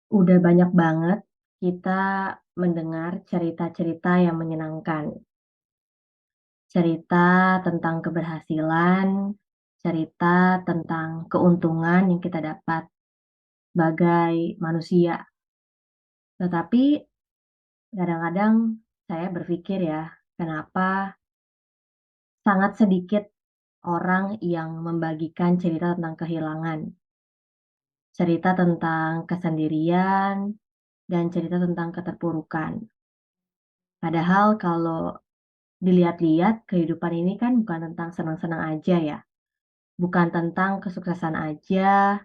Udah banyak banget kita mendengar cerita-cerita yang menyenangkan. Cerita tentang keberhasilan, cerita tentang keuntungan yang kita dapat sebagai manusia. Tetapi kadang-kadang saya berpikir ya, kenapa sangat sedikit orang yang membagikan cerita tentang kehilangan, cerita tentang kesendirian, dan cerita tentang keterpurukan. Padahal kalau dilihat-lihat, kehidupan ini kan bukan tentang senang-senang aja ya, bukan tentang kesuksesan aja,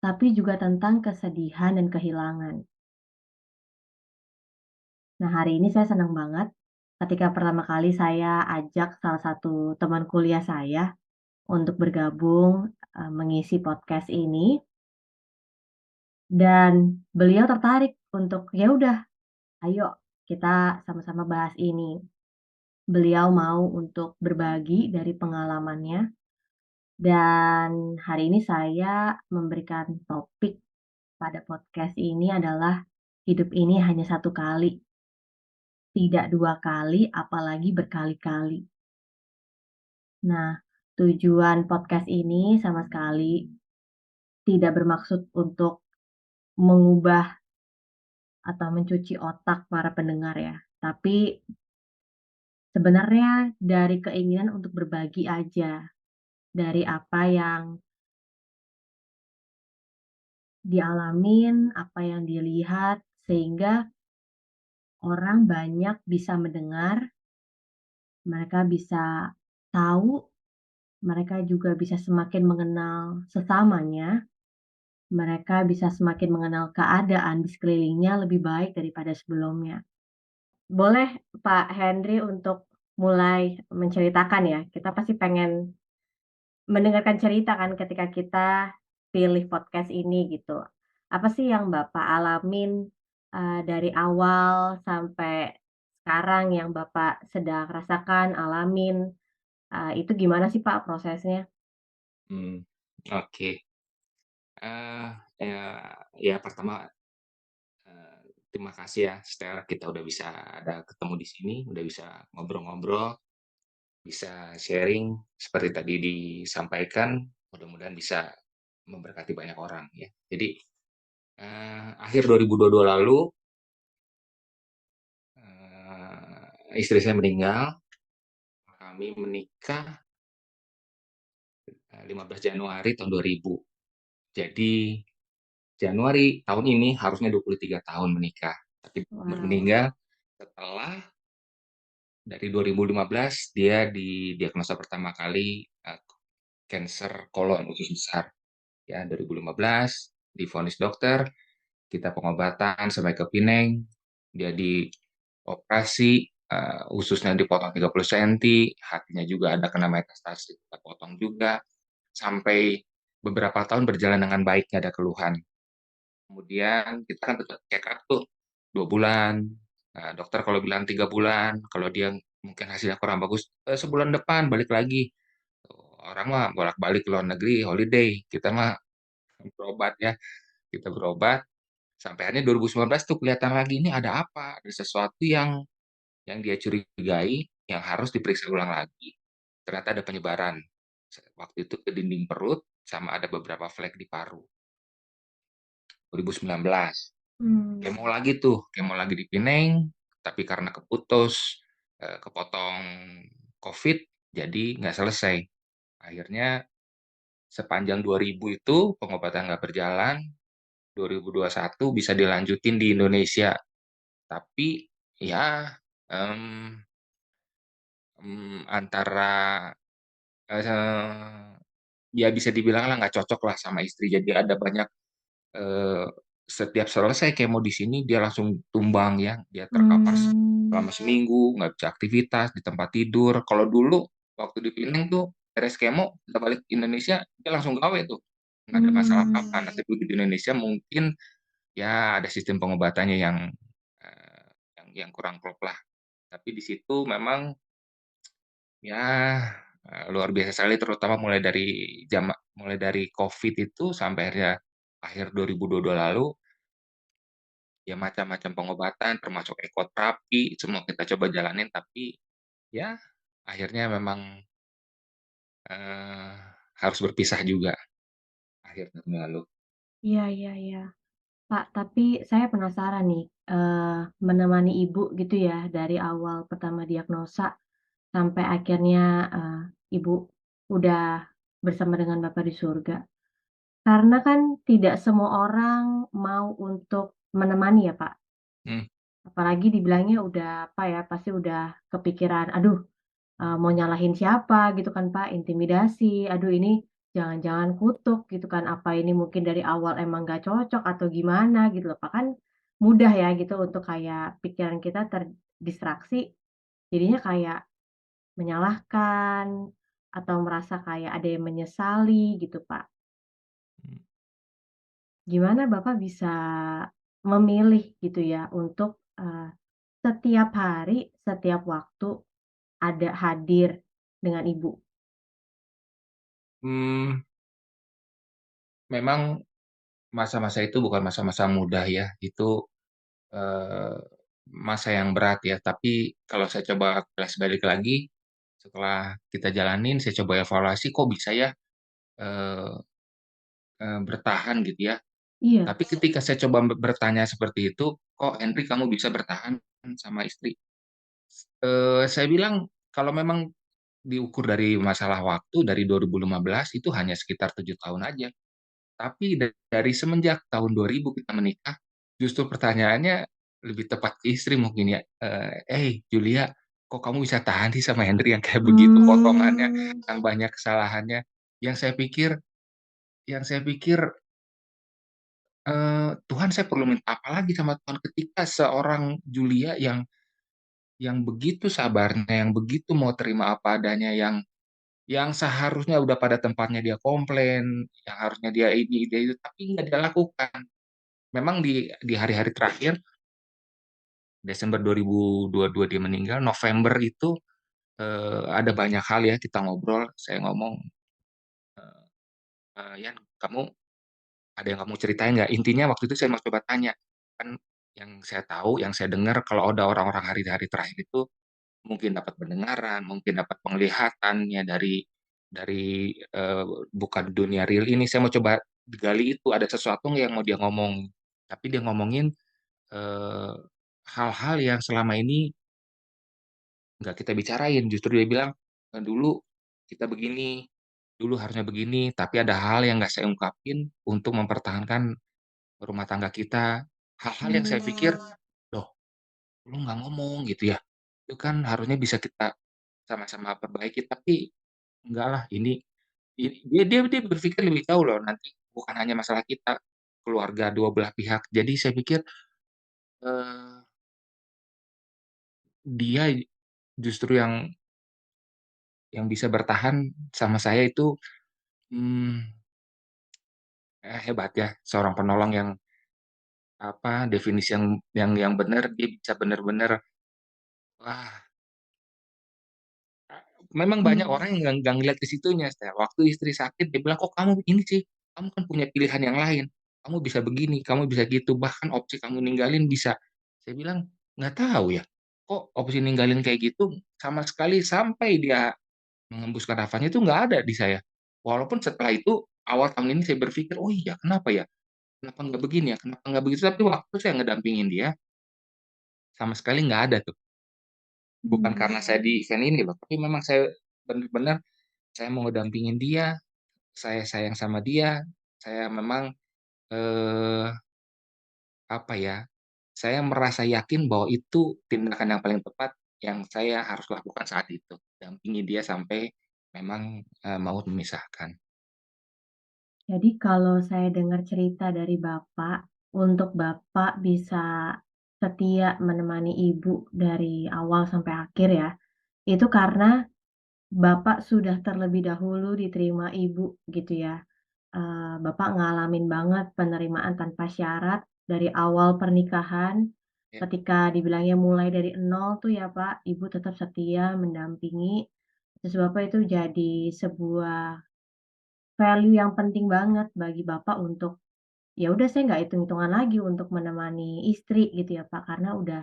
tapi juga tentang kesedihan dan kehilangan. Nah, hari ini saya senang banget ketika pertama kali saya ajak salah satu teman kuliah saya untuk bergabung, mengisi podcast ini, dan beliau tertarik untuk, "Ya udah, ayo kita sama-sama bahas ini." Beliau mau untuk berbagi dari pengalamannya. Dan hari ini saya memberikan topik pada podcast ini adalah hidup ini hanya satu kali, tidak dua kali, apalagi berkali-kali. Nah, tujuan podcast ini sama sekali tidak bermaksud untuk mengubah atau mencuci otak para pendengar ya, tapi sebenarnya dari keinginan untuk berbagi aja, dari apa yang dialamin, apa yang dilihat, sehingga orang banyak bisa mendengar, mereka bisa tahu, mereka juga bisa semakin mengenal sesamanya, mereka bisa semakin mengenal keadaan di sekelilingnya lebih baik daripada sebelumnya. Boleh Pak Henry untuk mulai menceritakan ya, kita pasti pengen mendengarkan cerita kan ketika kita pilih podcast ini gitu. Apa sih yang Bapak alamin, dari awal sampai sekarang yang Bapak sedang rasakan, alamin, itu gimana sih Pak prosesnya? Mmm, oke. Eee, ya ya pertama, terima kasih ya Stella, kita udah bisa ada ketemu di sini, udah bisa ngobrol-ngobrol, bisa sharing seperti tadi disampaikan, mudah-mudahan bisa memberkati banyak orang ya. Jadi, akhir 2022 lalu, istri saya meninggal, kami menikah, 15 Januari tahun 2000. Jadi Januari tahun ini harusnya 23 tahun menikah, tapi Wow, meninggal setelah dari 2015 dia didiagnosa pertama kali, kanker kolon usus besar, ya 2015 divonis dokter, kita pengobatan sampai ke Pineng, dia dioperasi, ususnya dipotong 30 senti, hatinya juga ada kena metastase kita potong juga, sampai beberapa tahun berjalan dengan baik, nggak ada keluhan. Kemudian kita kan tetap check up tuh 2 bulan, dokter kalau bilang 3 bulan, kalau dia mungkin hasilnya kurang bagus, sebulan depan balik lagi. Tuh, orang mah bolak-balik ke luar negeri holiday, kita mah berobat ya, kita berobat sampai akhirnya 2019 tuh kelihatan lagi, ini ada apa, ada sesuatu yang dia curigai, yang harus diperiksa ulang lagi. Ternyata ada penyebaran, waktu itu ke dinding perut sama ada beberapa flek di paru, 2019. mmm, Kemo lagi di Pineng, tapi karena keputus, kepotong Covid, jadi nggak selesai. Akhirnya sepanjang 2000 itu pengobatan nggak berjalan, 2021 bisa dilanjutin di Indonesia. Tapi ya, mmm antara, eee, ya bisa dibilanglah nggak cocok lah sama istri. Jadi ada banyak, eee, setiap selesai kemo di sini dia langsung tumbang ya, dia terkapar mmm, selama seminggu, nggak bisa aktivitas, di tempat tidur. Kalau dulu waktu di Pinang tuh beres kemo, kita balik ke Indonesia, dia langsung gawe tuh, nggak ada masalah apa-apa. Nah, mmm, tapi di Indonesia mungkin ya ada sistem pengobatannya yang kurang klop lah. Tapi di situ memang ya, luar biasa sekali terutama mulai dari Covid itu sampai akhirnya akhir 2022 lalu, ya macam-macam pengobatan termasuk ekoterapi, semua kita coba jalanin tapi ya akhirnya memang, eee, harus berpisah juga akhir tahun lalu. Iya iya iya. Pak, tapi saya penasaran nih, menemani Ibu gitu ya, dari awal pertama diagnosa sampai akhirnya, Ibu udah bersama dengan Bapak di surga. Karena kan tidak semua orang mau untuk menemani ya, Pak. Mmm, Apalagi dibilangnya udah, apa ya, pasti udah kepikiran, "Aduh, mau nyalahin siapa?" Gitu kan, Pak, intimidasi, "Aduh ini jangan-jangan kutuk," gitu kan, "apa ini mungkin dari awal emang nggak cocok atau gimana?" Gitu loh, Pak. Kan mudah ya gitu untuk kayak pikiran kita terdistraksi, jadinya kayak menyalahkan atau merasa kayak ada yang menyesali gitu, Pak. mhm. Gimana Bapak bisa memilih gitu ya untuk, setiap hari, setiap waktu ada hadir dengan Ibu? Mmm, memang masa-masa itu bukan masa-masa mudah ya, itu, eee, masa yang berat ya, tapi kalau saya coba flashback lagi, setelah kita jalanin, saya coba evaluasi kok bisa ya, eee bertahan gitu ya. Iya, Tapi ketika saya coba bertanya seperti itu, "Kok Henry kamu bisa bertahan sama istri?" Saya bilang, "Kalau memang diukur dari masalah waktu dari 2015 itu hanya sekitar 7 tahun aja. Tapi dari semenjak tahun 2000 kita menikah, justru pertanyaannya lebih tepat ke istri mungkin ya, Julia, kok kamu bisa tahan sih sama Henry yang kayak begitu potongannya, mmm, yang banyak kesalahannya?" Yang saya pikir yang saya pikir Tuhan saya perlu minta apa lagi sama Tuhan ketika seorang Julia yang begitu sabarnya, yang begitu mau terima apa adanya, yang seharusnya udah pada tempatnya dia komplain, yang harusnya dia ini, dia itu, tapi nggak dia lakukan. Memang di hari-hari terakhir, Desember 2022 dia meninggal, November itu, ada banyak hal ya kita ngobrol, saya ngomong, "Yan, kamu ada yang kamu ceritain nggak?" Intinya waktu itu saya mau coba tanya, kan yang saya tahu, yang saya dengar kalau ada orang-orang hari-hari terakhir itu mungkin dapat pendengaran, mungkin dapat penglihatan ya dari bukan dunia real ini. Saya mau coba gali itu, ada sesuatu nggak yang mau dia ngomong. Tapi dia ngomongin, eee, hal-hal yang selama ini nggak kita bicarain. Justru dia bilang, "Dulu kita begini, dulu harusnya begini, tapi ada hal yang nggak saya ungkapin untuk mempertahankan rumah tangga kita." Hal-hal yang saya pikir, "Loh, lu nggak ngomong gitu ya? Itu kan harusnya bisa kita sama-sama perbaiki." Tapi enggak lah, dia berpikir lebih jauh loh, nanti bukan hanya masalah kita, keluarga dua belah pihak. Jadi saya pikir, eee, dia justru yang bisa bertahan sama saya itu, mmm, hebat ya, seorang penolong yang, apa, definisi yang benar, dia bisa bener-bener, wah, memang banyak mmm, orang yang nggak ngelihat ke situnya, waktu istri sakit dia bilang, "Kok kamu ini sih? Kamu kan punya pilihan yang lain. Kamu bisa begini, kamu bisa gitu, bahkan opsi kamu ninggalin bisa." Saya bilang, "Nggak tahu ya, kok opsi ninggalin kayak gitu sama sekali sampai dia mengembuskan nafasnya itu nggak ada di saya." Walaupun setelah itu awal tahun ini saya berpikir, "Oh iya, kenapa ya? Kenapa nggak begini ya? Kenapa nggak begitu?" Tapi waktu saya ngedampingin dia, sama sekali nggak ada tuh. Bukan karena saya mmm. di event ini loh, tapi memang saya bener-bener saya mau ngedampingin dia, saya sayang sama dia, saya memang, eee, apa ya, saya merasa yakin bahwa itu tindakan yang paling tepat yang saya harus lakukan saat itu, dampingi dia sampai memang, maut memisahkan. Jadi kalau saya dengar cerita dari Bapak, untuk Bapak bisa setia menemani Ibu dari awal sampai akhir ya, itu karena Bapak sudah terlebih dahulu diterima Ibu gitu ya. Bapak ngalamin banget penerimaan tanpa syarat dari awal pernikahan, Ya, ketika dibilangnya mulai dari nol tuh ya Pak, Ibu tetap setia mendampingi, terus Bapak itu jadi sebuah value yang penting banget bagi Bapak untuk ya udah saya nggak hitung-hitungan lagi untuk menemani istri gitu ya, Pak, karena udah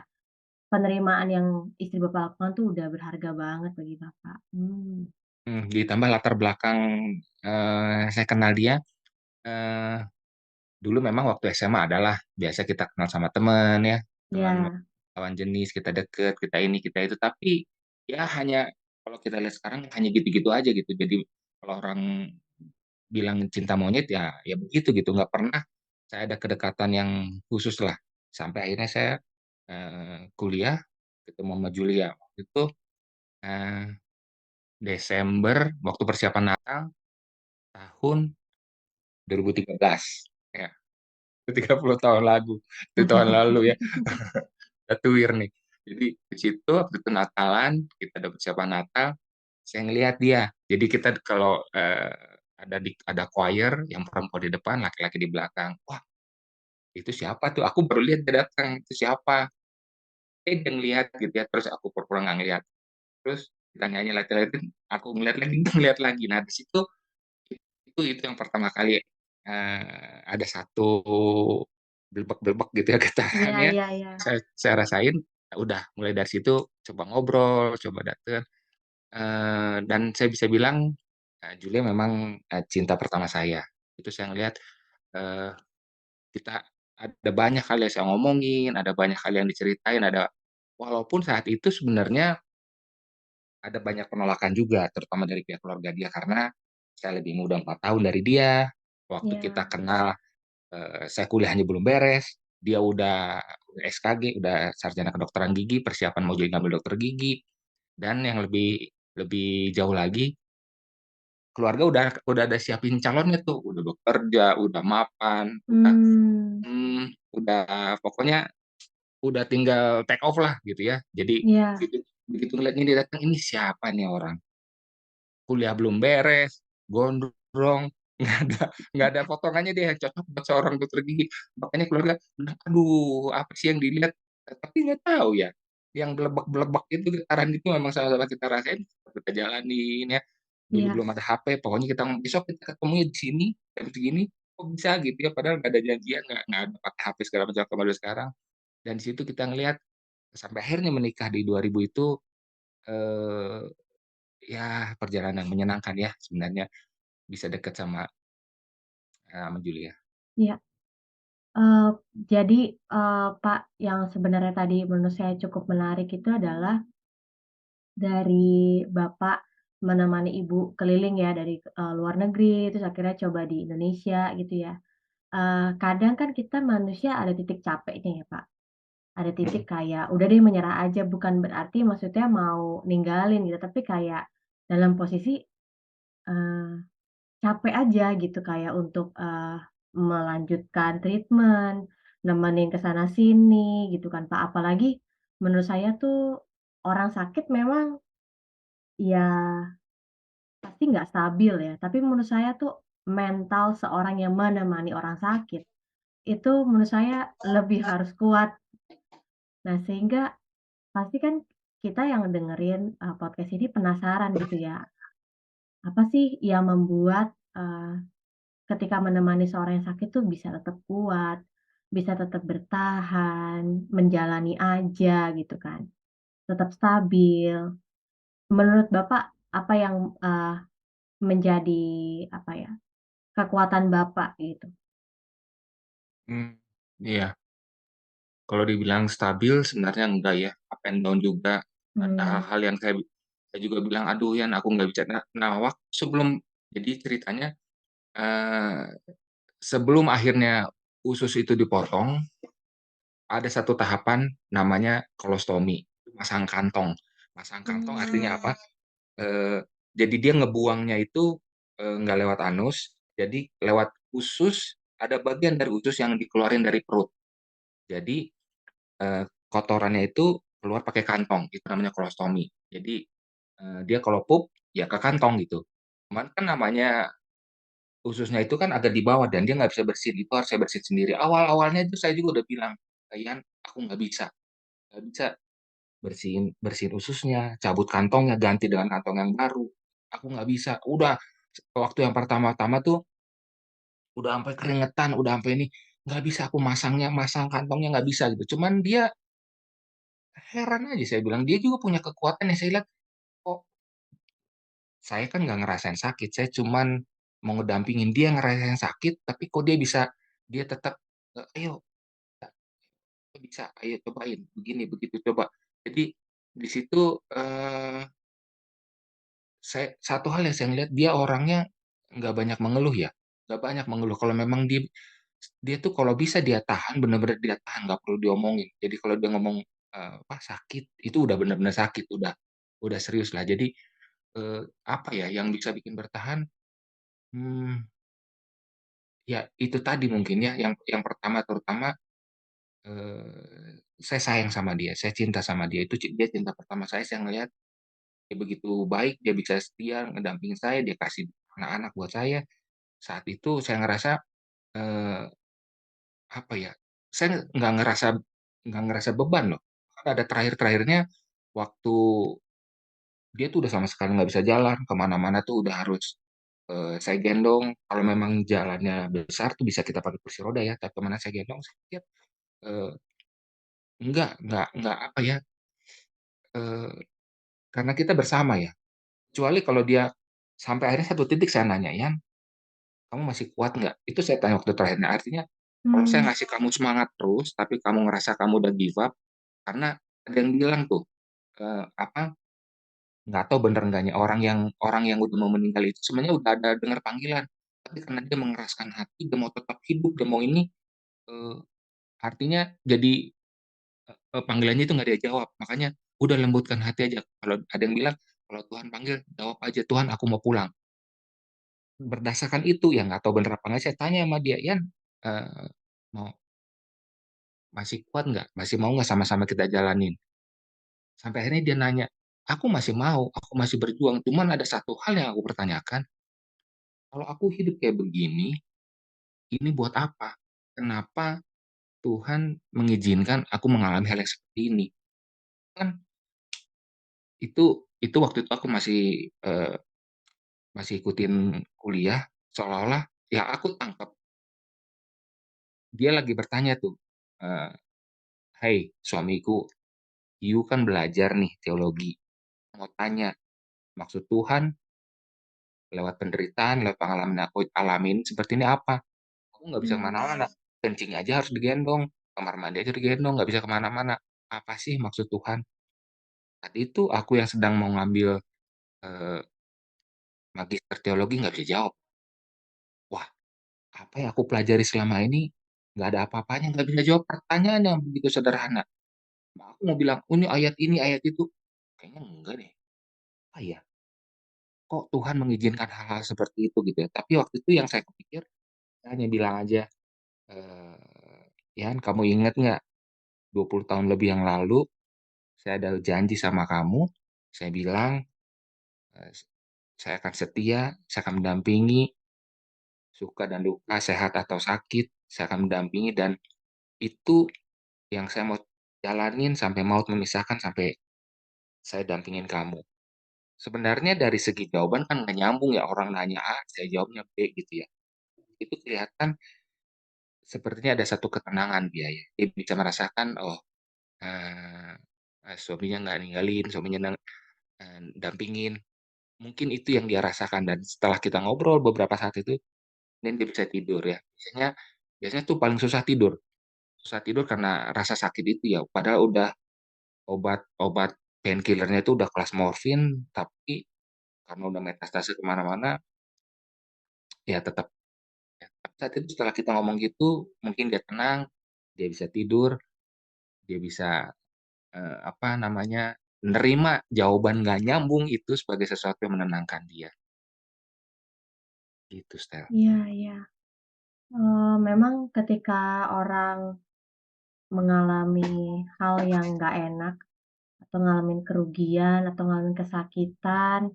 penerimaan yang istri Bapak lakukan tuh udah berharga banget bagi Bapak. Ditambah latar belakang, saya kenal dia, eee, dulu memang waktu SMA adalah biasa kita kenal sama temen ya, teman Iya, lawan jenis, kita deket, kita ini, kita itu, tapi ya hanya kalau kita lihat sekarang hanya gitu-gitu aja gitu. Jadi kalau orang bilang cinta monyet ya ya begitu gitu, nggak pernah saya ada kedekatan yang khusus lah. Sampai akhirnya saya, kuliah ketemu sama Julia. Waktu itu, eee, Desember waktu persiapan Natal tahun 2013, ya, itu 30 tahun itu tahun lalu ya, udah tuir nih. Jadi di situ waktu itu Natalan, kita ada persiapan Natal, saya ngelihat dia. Jadi kita kalau, ada choir yang perempuan di depan, laki-laki di belakang. Wah, itu siapa tuh? Aku baru lihat dia datang, itu siapa? Dia ngelihat gitu ya, terus aku pura-pura nggak ngelihat. Terus kita nyanyi liatin, aku ngeliat lagi, dia ngeliat lagi. Nah, di situ itu yang pertama kali, ada satu blebek-blebek gitu ya iya getarannya, iya iya. saya rasain, ya udah mulai dari situ coba ngobrol, coba deket, dan saya bisa bilang, Julia memang, cinta pertama saya. Itu saya ngelihat, eee, kita ada banyak hal yang saya ngomongin, ada banyak hal yang diceritain, walaupun saat itu sebenarnya ada banyak penolakan juga, terutama dari pihak keluarga dia, karena saya lebih muda 4 tahun dari dia. Waktu kita Iya. kenal, saya kuliahnya belum beres, dia udah SKG, udah sarjana kedokteran gigi, persiapan mau jadi ngambil dokter gigi, dan yang lebih lebih jauh lagi, keluarga udah ada siapin calonnya tuh, udah bekerja, udah mapan, Mmm, udah pokoknya udah tinggal take off lah gitu ya. Jadi iya begitu begitu ngeliatnya dia datang, "Ini siapa nih orang? Kuliah belum beres, gondrong, nggak ada potongannya dia yang cocok buat seorang dokter gigi." Makanya keluarga bilang, "Aduh, apa sih yang dilihat?" Tapi nggak tahu ya, yang blebek-blebek itu getaran itu memang sama-sama kita rasain, kita jalanin ya. Dulu iya belum ada HP, pokoknya kita ngomong, "Besok kita ketemunya di sini, jam segini." Kok bisa gitu ya, padahal nggak ada janjian, nggak ada pakai HP segala macam kayak model sekarang. Dan di situ kita ngelihat sampai akhirnya menikah di 2000 itu, eee, ya perjalanan menyenangkan ya sebenarnya bisa dekat sama Julia. iya. Eee, jadi, Pak, yang sebenarnya tadi menurut saya cukup menarik itu adalah dari Bapak menemani ibu keliling ya dari, luar negeri, terus akhirnya coba di Indonesia gitu ya. Kadang kan kita manusia ada titik capeknya ya, Pak. Ada titik Mhm, kayak udah deh menyerah aja, bukan berarti maksudnya mau ninggalin gitu, tapi kayak dalam posisi, eee, capek aja gitu kayak untuk, melanjutkan treatment, nemenin ke sana sini gitu kan, Pak. Apalagi menurut saya tuh orang sakit memang ya pasti nggak stabil ya, tapi menurut saya tuh mental seorang yang menemani orang sakit, itu menurut saya lebih harus kuat. Nah, sehingga pasti kan kita yang dengerin, podcast ini penasaran gitu ya, apa sih yang membuat, ketika menemani seorang yang sakit tuh bisa tetap kuat, bisa tetap bertahan, menjalani aja gitu kan, tetap stabil. Menurut Bapak apa yang, menjadi apa ya, kekuatan Bapak gitu? mmm, iya, kalau dibilang stabil sebenarnya enggak ya, up and down juga, ada Mmm, hal-hal yang saya juga bilang, "Aduh Yan, aku nggak bisa." Nah, sebelum jadi ceritanya, eee, sebelum akhirnya usus itu dipotong, ada satu tahapan namanya kolostomi, masang kantong. Masang kantong artinya apa? mmm, Jadi dia ngebuangnya itu, nggak lewat anus, jadi lewat usus, ada bagian dari usus yang dikeluarin dari perut. Jadi, kotorannya itu keluar pakai kantong, itu namanya kolostomi. Jadi, dia kalau pup, ya ke kantong gitu. Cuman kan namanya ususnya itu kan agak di bawah dan dia nggak bisa bersin, itu harus saya bersihin sendiri. Awal-awalnya itu saya juga udah bilang, "Yan, aku nggak bisa bersihin bersihin ususnya, cabut kantongnya, ganti dengan kantong yang baru. Aku nggak bisa." Udah, waktu yang pertama-tama tuh udah ampe keringetan, udah ampe ini, nggak bisa aku masang kantongnya nggak bisa gitu. Cuman dia heran aja saya bilang, dia juga punya kekuatan yang saya lihat, kok saya kan nggak ngerasain sakit, saya cuman mau ngedampingin dia ngerasain sakit, tapi kok dia tetap, "Ayo, bisa, ayo cobain, begini, begitu, coba." Jadi di situ, satu hal yang saya ngelihat dia orangnya nggak banyak mengeluh ya, nggak banyak mengeluh. Kalau memang dia dia tuh kalau bisa dia tahan, bener-bener dia tahan, nggak perlu diomongin. Jadi kalau dia ngomong, apa, sakit, itu udah bener-bener sakit, udah serius lah. Jadi, apa ya, yang bisa bikin bertahan, mmm, ya itu tadi mungkin ya, yang pertama terutama, saya sayang sama dia, saya cinta sama dia, itu dia cinta pertama saya ngelihat dia begitu baik, dia bisa setia ngedampingin saya, dia kasih anak-anak buat saya. Saat itu saya ngerasa, eee, apa ya, saya nggak ngerasa beban loh. Kan ada terakhir-terakhirnya waktu dia tuh udah sama sekali nggak bisa jalan, ke mana-mana tuh udah harus, saya gendong. Kalau memang jalannya besar tuh bisa kita pakai kursi roda ya, tapi ke mana saya gendong, saya lihat, eee, enggak apa ya, eee, karena kita bersama ya, kecuali kalau dia sampai akhirnya satu titik saya nanya, "Yan, kamu masih kuat nggak?" Itu saya tanya waktu terakhir. Nah, artinya kalau saya Mmm, ngasih kamu semangat terus, tapi kamu ngerasa kamu udah give up, karena ada yang bilang tuh, apa, nggak tahu bener enggaknya, orang yang udah mau meninggal itu sebenarnya udah ada dengar panggilan, tapi karena dia mengeraskan hati, dia mau tetap hidup, dia mau ini, eee, artinya jadi, panggilannya itu nggak dia jawab. Makanya udah lembutkan hati aja. Kalau ada yang bilang, "Kalau Tuhan panggil, jawab aja, 'Tuhan, aku mau pulang.'" Berdasarkan itu, ya nggak tahu bener apa nggak, saya tanya sama dia, "Yan, eee, mau masih kuat nggak? Masih mau nggak sama-sama kita jalanin?" Sampai akhirnya dia nanya, "Aku masih mau, aku masih berjuang, cuman ada satu hal yang aku pertanyakan, kalau aku hidup kayak begini, ini buat apa? Kenapa Tuhan mengizinkan aku mengalami hal yang seperti ini?" Kan itu waktu itu aku masih ikutin kuliah, seolah-olah ya aku tangkap dia lagi bertanya tuh, eee, "Hei suamiku, you kan belajar nih teologi, mau tanya, maksud Tuhan lewat penderitaan, lewat pengalaman yang aku alamin seperti ini apa? Aku nggak bisa kemana-mana, kencing aja harus digendong, kamar mandi aja digendong, nggak bisa kemana-mana. Apa sih maksud Tuhan?" Saat itu aku yang sedang mau ngambil, eee, magister teologi nggak bisa jawab. Wah, apa yang aku pelajari selama ini, nggak ada apa-apanya, nggak bisa jawab pertanyaan yang begitu sederhana. Aku mau bilang, "Oh ini ayat itu." Kayaknya enggak deh. "Ah, ya? Kok Tuhan mengizinkan hal-hal seperti itu?" Gitu ya. Tapi waktu itu yang saya kepikir, saya hanya bilang aja, "Yan, kamu ingat nggak 20 tahun lebih yang lalu, saya ada janji sama kamu, saya bilang, eee, saya akan setia, saya akan mendampingi, suka dan duka, sehat atau sakit, saya akan mendampingi dan itu yang saya mau jalanin sampai maut memisahkan, sampai saya dampingin kamu." Sebenarnya dari segi jawaban kan nggak nyambung ya, orang nanya A, saya jawabnya B gitu ya. Itu kelihatan sepertinya ada satu ketenangan dia ya. Dia bisa merasakan, oh, eee suaminya nggak ninggalin, suaminya dampingin. Mungkin itu yang dia rasakan dan setelah kita ngobrol beberapa saat itu, dan dia bisa tidur ya. Biasanya biasanya tuh paling susah tidur karena rasa sakit itu ya, padahal udah obat obat painkiller-nya itu udah kelas morfin, tapi karena udah metastase ke mana-mana, ya tetap ya. Tapi saat itu setelah kita ngomong gitu, mungkin dia tenang, dia bisa tidur, dia bisa, apa namanya, nerima jawaban nggak nyambung itu sebagai sesuatu yang menenangkan dia, gitu, Stel. iya iya. Memang ketika orang mengalami hal yang nggak enak, atau ngalamin kerugian, atau ngalamin kesakitan,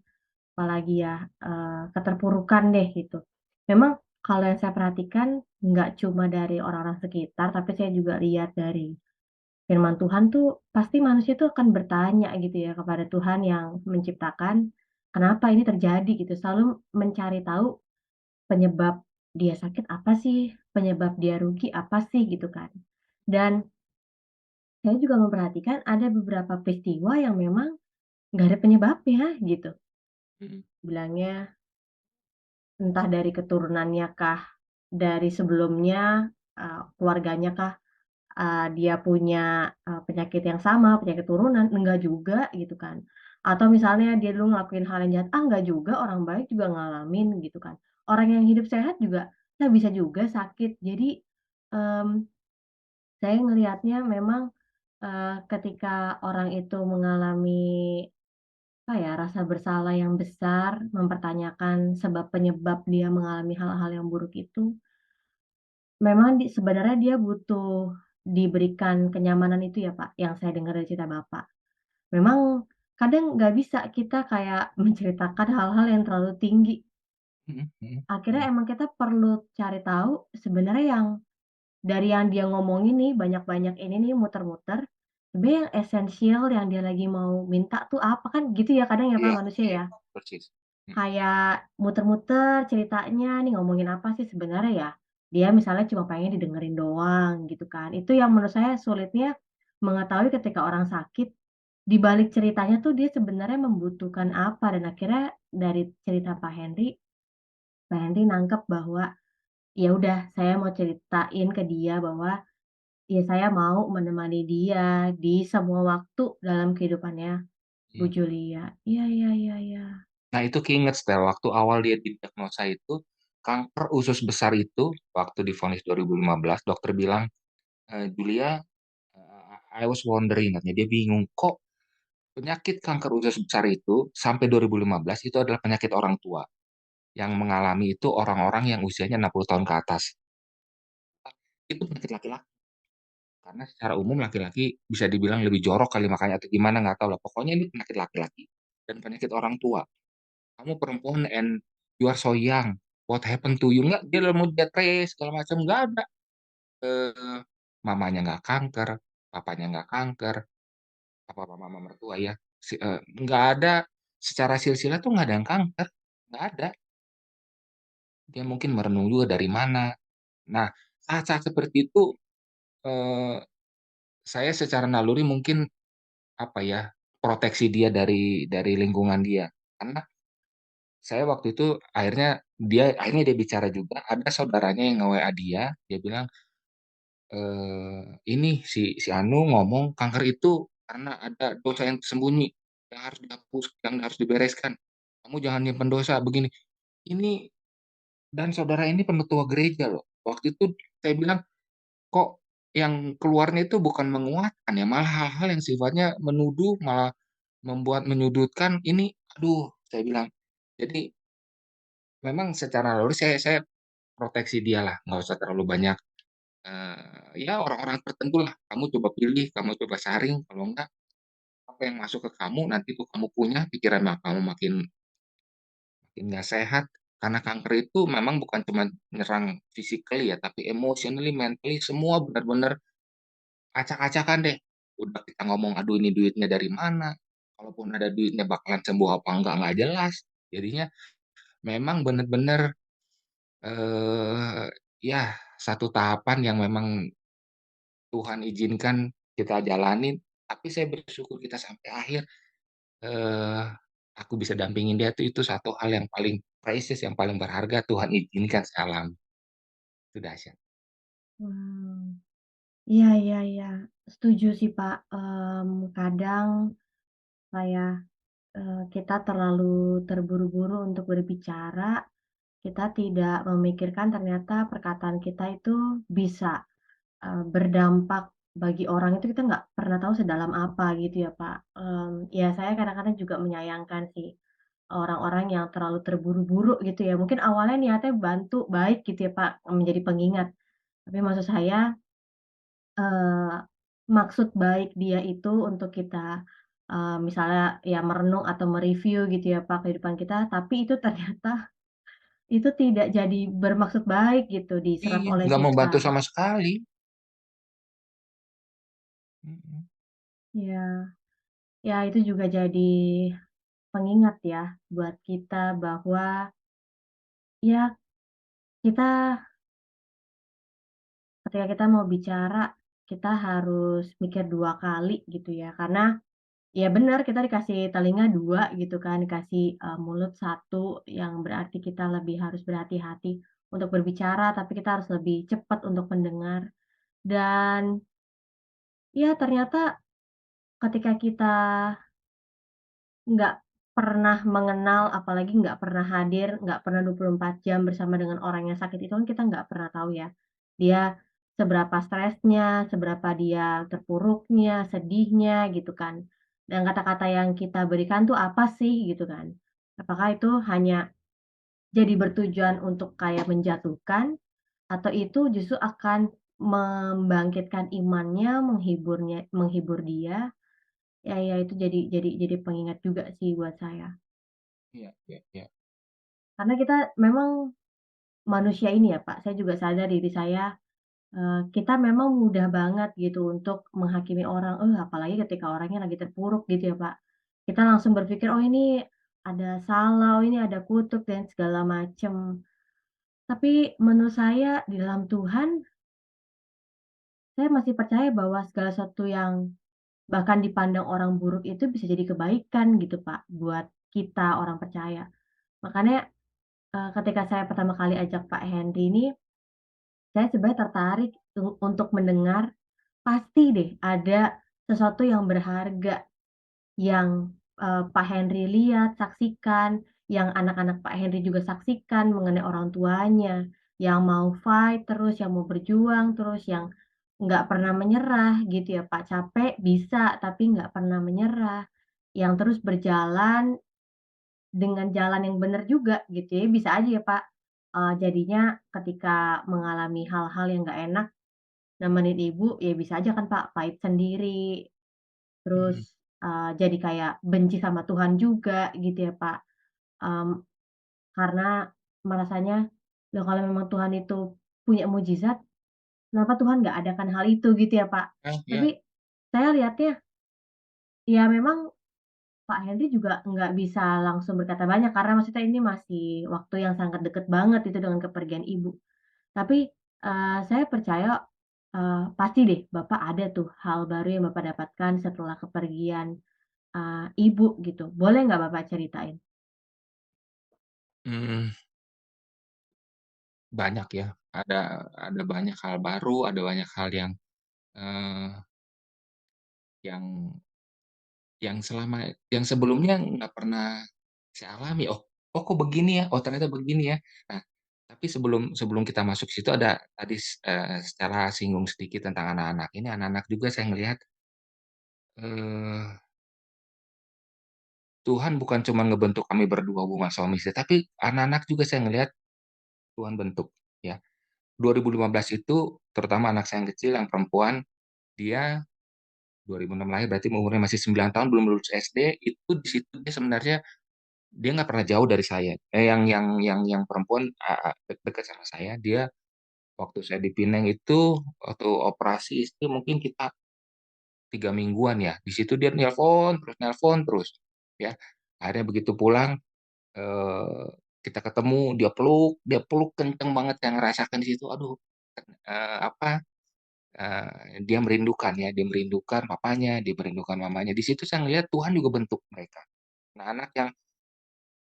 apalagi ya, keterpurukan deh gitu. Memang kalau yang saya perhatikan nggak cuma dari orang-orang sekitar, tapi saya juga lihat dari firman Tuhan tuh pasti manusia tuh akan bertanya gitu ya kepada Tuhan yang menciptakan, kenapa ini terjadi gitu, selalu mencari tahu penyebab dia sakit apa sih, penyebab dia rugi apa sih gitu kan. Dan saya juga memperhatikan ada beberapa peristiwa yang memang nggak ada penyebabnya gitu. mhm, Bilangnya entah dari keturunannya kah, dari sebelumnya, keluarganya kah, dia punya, penyakit yang sama, penyakit turunan, enggak juga gitu kan. Atau misalnya dia dulu ngelakuin hal yang jahat, enggak juga, orang baik juga ngalamin gitu kan. Orang yang hidup sehat juga, ya bisa juga sakit. Jadi, mmm, saya ngelihatnya memang, ketika orang itu mengalami, apa ya, rasa bersalah yang besar, mempertanyakan sebab penyebab dia mengalami hal-hal yang buruk itu, memang sebenarnya dia butuh diberikan kenyamanan itu ya, Pak, yang saya dengar dari cerita Bapak. Memang kadang nggak bisa kita kayak menceritakan hal-hal yang terlalu tinggi. mhm mhm Akhirnya mhm, emang kita perlu cari tahu sebenarnya yang dari yang dia ngomongin nih, banyak-banyak ini nih muter-muter, sebenarnya yang esensial yang dia lagi mau minta tuh apa, kan gitu ya kadang ya, Pak, iya manusia iya, ya. persis, mhm Kayak muter-muter ceritanya nih ngomongin apa sih sebenarnya ya, dia misalnya cuma pengen didengerin doang gitu kan. Itu yang menurut saya sulitnya mengetahui ketika orang sakit, di balik ceritanya tuh dia sebenarnya membutuhkan apa dan akhirnya dari cerita Pak Henry nangkep bahwa, ya udah saya mau ceritain ke dia bahwa, ya saya mau menemani dia di semua waktu dalam kehidupannya Bu mhm. Julia. Iya iya iya iya. Nah itu keinget Stel, waktu awal dia didiagnosa itu, kanker usus besar itu, waktu divonis 2015 dokter bilang, "Julia, I was wondering," katanya, dia bingung, kok penyakit kanker usus besar itu sampai 2015 itu adalah penyakit orang tua, yang mengalami itu orang-orang yang usianya 60 tahun ke atas. Itu penyakit laki-laki, karena secara umum laki-laki bisa dibilang lebih jorok kali makanya atau gimana nggak tahu lah, pokoknya ini penyakit laki-laki dan penyakit orang tua. Kamu perempuan and you are so young, what happened to you? Nggak, dia udah mau bed rest segala macam, nggak ada. Eee, mamanya nggak kanker, papanya nggak kanker, apa mama mertua ya, nggak ada secara silsilah tuh nggak ada yang kanker, nggak ada. Dia mungkin merenung juga dari mana. Nah, saat-saat seperti itu, eee, saya secara naluri mungkin, apa ya, proteksi dia dari lingkungan dia. Karena saya waktu itu akhirnya dia bicara juga, ada saudaranya yang nge-WA dia, dia bilang, "Ini si Anu ngomong kanker itu karena ada dosa yang tersembunyi, yang harus dihapus, yang harus dibereskan. Kamu jangan nyimpen dosa," begini. Ini dan saudara ini penetua gereja loh. Waktu itu saya bilang, "Kok yang keluarnya itu bukan menguatkan ya, malah hal-hal yang sifatnya menuduh, malah membuat menyudutkan, ini aduh," saya bilang. Jadi memang secara naluri saya proteksi dialah, nggak usah terlalu banyak, ya orang-orang tertentu lah, kamu coba pilih, kamu coba saring, kalau enggak, apa yang masuk ke kamu, nanti tuh kamu punya, pikiran kamu makin makin nggak sehat. Karena kanker itu memang bukan cuma nyerang physically ya, tapi emotionally, mentally, semua benar-benar acak-acakan deh. Udah kita ngomong, "Aduh ini duitnya dari mana?" Kalaupun ada duitnya bakalan sembuh apa nggak jelas. Jadinya memang bener-bener, eee, ya satu tahapan yang memang Tuhan izinkan kita jalanin, tapi saya bersyukur kita sampai akhir, eee, aku bisa dampingin dia tuh itu satu hal yang paling precious, yang paling berharga Tuhan izinkan saya alami, itu dahsyat. Wow. Iya iya iya, setuju sih, Pak, kadang kayak, kita terlalu terburu-buru untuk berbicara, kita tidak memikirkan ternyata perkataan kita itu bisa, berdampak bagi orang itu kita nggak pernah tahu sedalam apa gitu ya, Pak. Ya saya kadang-kadang juga menyayangkan sih, orang-orang yang terlalu terburu-buru gitu ya, mungkin awalnya niatnya bantu, baik gitu ya, Pak, menjadi pengingat, tapi maksud saya Eee, maksud baik dia itu untuk kita, misalnya ya merenung atau mereview gitu ya Pak kehidupan kita, tapi itu ternyata itu tidak jadi bermaksud baik gitu diserap Iya, oleh nggak membantu kita. sama sekali. Mhm. Ya, ya itu juga jadi pengingat ya buat kita bahwa ya kita ketika kita mau bicara, kita harus mikir 2 kali gitu ya, karena ya benar kita dikasih telinga 2 gitu kan, dikasih, mulut 1 yang berarti kita lebih harus berhati-hati untuk berbicara, tapi kita harus lebih cepat untuk mendengar. Dan ya ternyata ketika kita nggak pernah mengenal, apalagi nggak pernah hadir, nggak pernah 24 jam bersama dengan orang yang sakit itu kan kita nggak pernah tahu ya, dia seberapa stresnya, seberapa dia terpuruknya, sedihnya, gitu kan. Dan kata-kata yang kita berikan tuh apa sih, gitu kan. Apakah itu hanya jadi bertujuan untuk kayak menjatuhkan, atau itu justru akan membangkitkan imannya, menghibur dia, ya itu jadi pengingat juga sih buat saya. Iya, iya, iya. Karena kita memang manusia ini ya, Pak, saya juga sadar diri saya, kita memang mudah banget gitu untuk menghakimi orang, apalagi ketika orangnya lagi terpuruk gitu ya, Pak. Kita langsung berpikir, "Oh ini ada salah, oh ini ada kutuk," dan segala macem. Tapi menurut saya di dalam Tuhan, saya masih percaya bahwa segala sesuatu yang bahkan dipandang orang buruk itu bisa jadi kebaikan gitu, Pak, buat kita orang percaya. Makanya, ketika saya pertama kali ajak Pak Henry ini, saya sebenarnya tertarik untuk mendengar, pasti deh ada sesuatu yang berharga yang, Pak Henry lihat, saksikan, yang anak-anak Pak Henry juga saksikan mengenai orang tuanya, yang mau fight terus, yang mau berjuang terus, yang nggak pernah menyerah gitu ya, Pak. Capek bisa, tapi nggak pernah menyerah, yang terus berjalan dengan jalan yang benar juga gitu ya. Bisa aja ya, Pak, jadinya ketika mengalami hal-hal yang nggak enak, nemenin ibu, ya bisa aja kan Pak, pahit sendiri, terus, Mhm, jadi kayak benci sama Tuhan juga gitu ya Pak, mmm, karena merasanya, loh kalau memang Tuhan itu punya mukjizat, kenapa Tuhan nggak adakan hal itu gitu ya Pak. iya, iya. Tapi saya lihatnya, ya memang Pak Henry juga nggak bisa langsung berkata banyak karena maksudnya ini masih waktu yang sangat deket banget itu dengan kepergian ibu. Tapi, saya percaya, pasti deh Bapak ada tuh hal baru yang Bapak dapatkan setelah kepergian, ibu gitu. Boleh nggak Bapak ceritain? Mmm, banyak ya, ada banyak hal baru, ada banyak hal eee, yang yang sebelumnya nggak pernah saya alami, "Oh oh kok begini ya? Oh ternyata begini ya." Nah, tapi sebelum sebelum kita masuk situ ada tadi secara singgung sedikit tentang anak-anak. Ini anak-anak juga saya ngelihat, eee, Tuhan bukan cuma ngebentuk kami berdua hubungan suami istri, tapi anak-anak juga saya ngelihat Tuhan bentuk, ya. 2015 itu terutama anak saya yang kecil yang perempuan, dia 2006 lahir berarti umurnya masih 9 tahun belum lulus SD, itu di situ dia sebenarnya dia nggak pernah jauh dari saya, yang perempuan, dekat sama saya, dia waktu saya di Pineng itu, waktu operasi itu mungkin kita 3 mingguan ya, di situ dia nelpon terus, ya. Akhirnya begitu pulang, eee, kita ketemu, dia peluk kenceng banget, yang ngerasakan di situ, aduh, apa, dia merindukan ya, dia merindukan papanya, dia merindukan mamanya. Di situ saya ngelihat Tuhan juga bentuk mereka. Nah, anak yang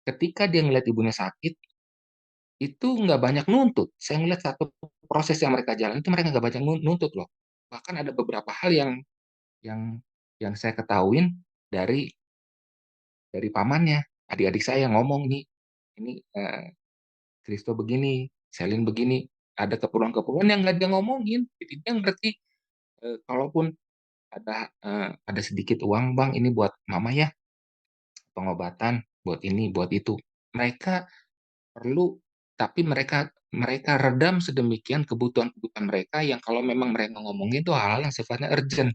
ketika dia ngelihat ibunya sakit, itu nggak banyak nuntut. Saya ngelihat satu proses yang mereka jalani itu mereka nggak banyak nuntut loh. Bahkan ada beberapa hal yang yang saya ketahuin dari pamannya. Adik-adik saya ngomong nih, ini, Christo begini, Selin begini, ada keperluan-keperluan yang nggak dia ngomongin. Jadi dia ngerti, kalaupun ada sedikit uang, "Bang, ini buat mama ya, pengobatan, buat ini, buat itu." Mereka perlu, tapi mereka mereka redam sedemikian kebutuhan-kebutuhan mereka yang kalau memang mereka ngomongin itu hal-hal yang sifatnya urgent.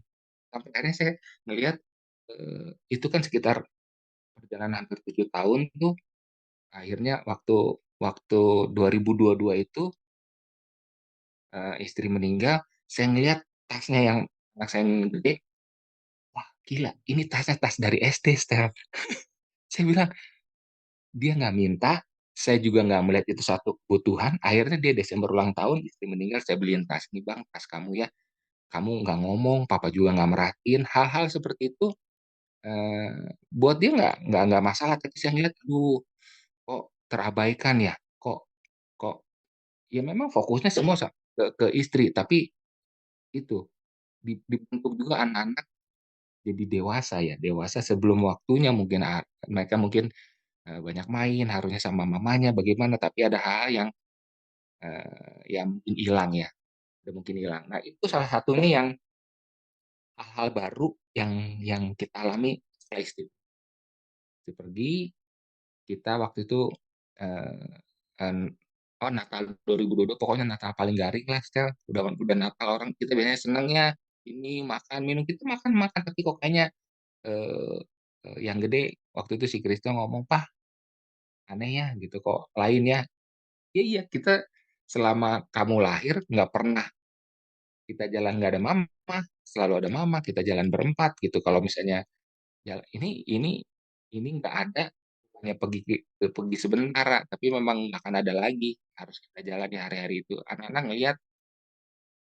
Sampai akhirnya saya ngelihat, itu kan sekitar perjalanan hampir 7 tahun tuh, akhirnya waktu waktu 2022 itu, istri meninggal, saya ngelihat tasnya yang anak saya yang gede, "Wah gila, ini tasnya tas dari SD, Stel." Saya bilang, "Dia nggak minta, saya juga nggak melihat itu satu kebutuhan, akhirnya dia Desember ulang tahun, istri meninggal, saya beliin tas, "Nih Bang, tas kamu ya, kamu nggak ngomong, papa juga nggak merhatiin." Hal-hal seperti itu, buat dia nggak masalah, tapi saya ngeliat, "Aduh, kok terabaikan ya? Kok kok" ya memang fokusnya semua ke istri, tapi itu, dibentuk juga anak-anak jadi dewasa ya, dewasa sebelum waktunya mungkin mereka mungkin, banyak main, harusnya sama mamanya bagaimana, tapi ada hal-hal yang mungkin hilang ya, udah mungkin hilang. Nah, itu salah satunya yang hal-hal baru yang kita alami setelah istri pergi, kita waktu itu, eee, en oh Natal 2022 pokoknya Natal paling garing lah Stel, udah Natal orang kita biasanya senengnya ini, makan, minum, kita makan makan, tapi kok kayaknya, eee yang gede waktu itu si Krisna ngomong, "Pah, aneh ya gitu, kok lain ya?" "Iya iya, kita selama kamu lahir nggak pernah kita jalan nggak ada mama, selalu ada mama, kita jalan berempat gitu. Kalau misalnya ini nggak ada, hanya pergi sebentar, tapi memang nggak akan ada lagi, harus kita jalani hari-hari itu." Anak-anak ngelihat,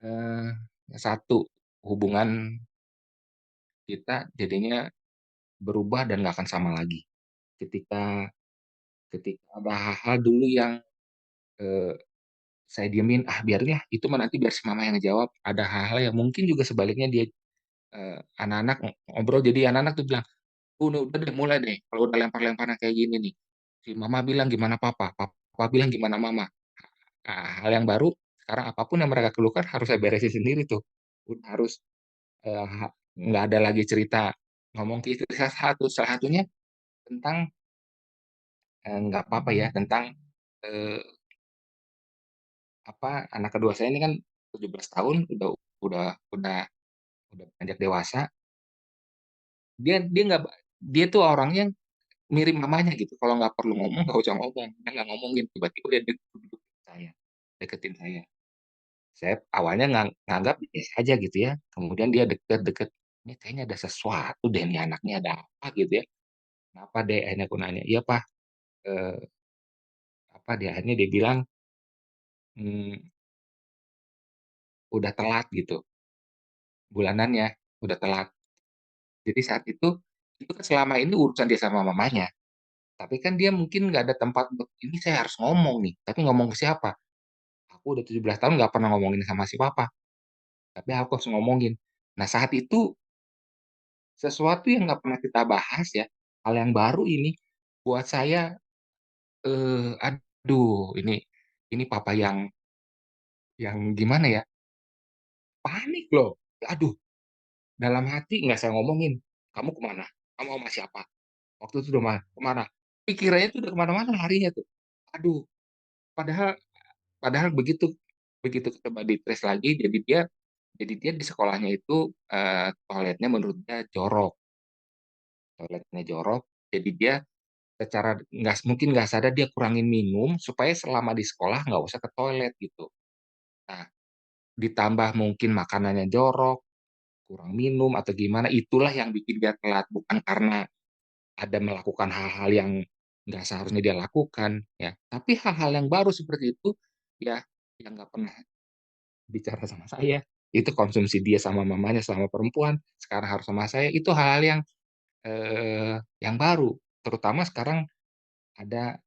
eee, satu, hubungan kita jadinya berubah dan nggak akan sama lagi. Ketika ketika ada hal-hal dulu yang, eee, saya diemin, "Ah, biarin lah, itu mah nanti biar si mama yang ngejawab." Ada hal-hal yang mungkin juga sebaliknya dia anak-anak ngobrol, jadi anak-anak tuh bilang, udah deh, mulai deh, kalau udah lempar-lemparan kayak gini nih, si mama bilang gimana papa, papa bilang gimana mama." Hal yang baru, sekarang apapun yang mereka keluhkan harus saya beresin sendiri tuh. Udah harus, eee, ha nggak ada lagi cerita ngomong ke istri, salah satunya tentang, nggak apa-apa ya, tentang, eee, anak kedua saya ini kan 17 tahun, udah udah udah beranjak dewasa, dia dia nggak dia tuh orangnya mirip mamanya gitu, kalau nggak perlu ngomong, nggak usah ngomong, dia nggak ngomongin, tiba-tiba dia duduk saya, deketin saya. Saya awalnya nganggap biasa aja gitu ya, kemudian dia deket, "Ini kayaknya ada sesuatu deh nih anaknya, ada apa?" Gitu ya. "Kenapa Dek?" Akhirnya aku nanya. "Iya Pak," eee, akhirnya dia bilang, mmm, "Udah telat," gitu, "bulanannya, udah telat." Jadi saat itu kan selama ini urusan dia sama mamanya, tapi kan dia mungkin nggak ada tempat untuk, "Ini saya harus ngomong nih, tapi ngomong ke siapa? Aku udah 17 tahun nggak pernah ngomongin sama si papa, tapi aku harus ngomongin." Nah saat itu sesuatu yang nggak pernah kita bahas ya, hal yang baru ini buat saya, aduh ini papa yang gimana ya, panik loh. Aduh, dalam hati nggak saya ngomongin, "Kamu ke mana? Kamu sama siapa?" Waktu itu udah ke mana? Pikirannya tuh udah ke mana-mana larinya tuh. Aduh, padahal padahal begitu begitu coba di-trace lagi, jadi dia di sekolahnya itu, toiletnya menurut dia jorok, toiletnya jorok, jadi dia secara mungkin nggak sadar dia kurangin minum supaya selama di sekolah nggak usah ke toilet gitu. Nah, ditambah mungkin makanannya jorok, kurang minum atau gimana, itulah yang bikin dia telat, bukan karena ada melakukan hal-hal yang nggak seharusnya dia lakukan, ya. Tapi hal-hal yang baru seperti itu, ya, yang nggak pernah bicara sama saya, itu konsumsi dia sama mamanya selama perempuan, sekarang harus sama saya, itu hal-hal yang baru. Terutama sekarang ada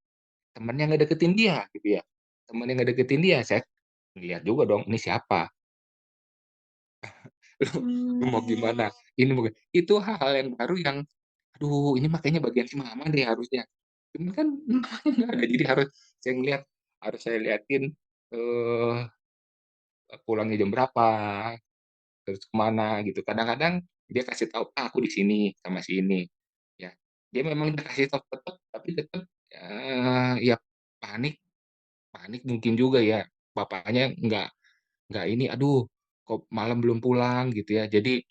temen yang ngedeketin dia gitu ya, temen yang ngedeketin dia, saya lihat juga dong, ini siapa? Lu mau Mmm. gimana? Ini mau itu hal-hal yang baru yang, aduh ini mah kayaknya bagian si mama deh harusnya. Cuman kan mamanya nggak ada, jadi harus saya liatin, eee, pulangnya jam berapa, terus ke mana gitu. Kadang-kadang dia kasih tahu, "Ah, aku di sini sama si ini." Ya, dia memang udah kasih tahu tapi tetep, ya panik panik mungkin juga ya, bapaknya nggak ini, "Aduh, kok malam belum pulang?" Gitu ya. Jadi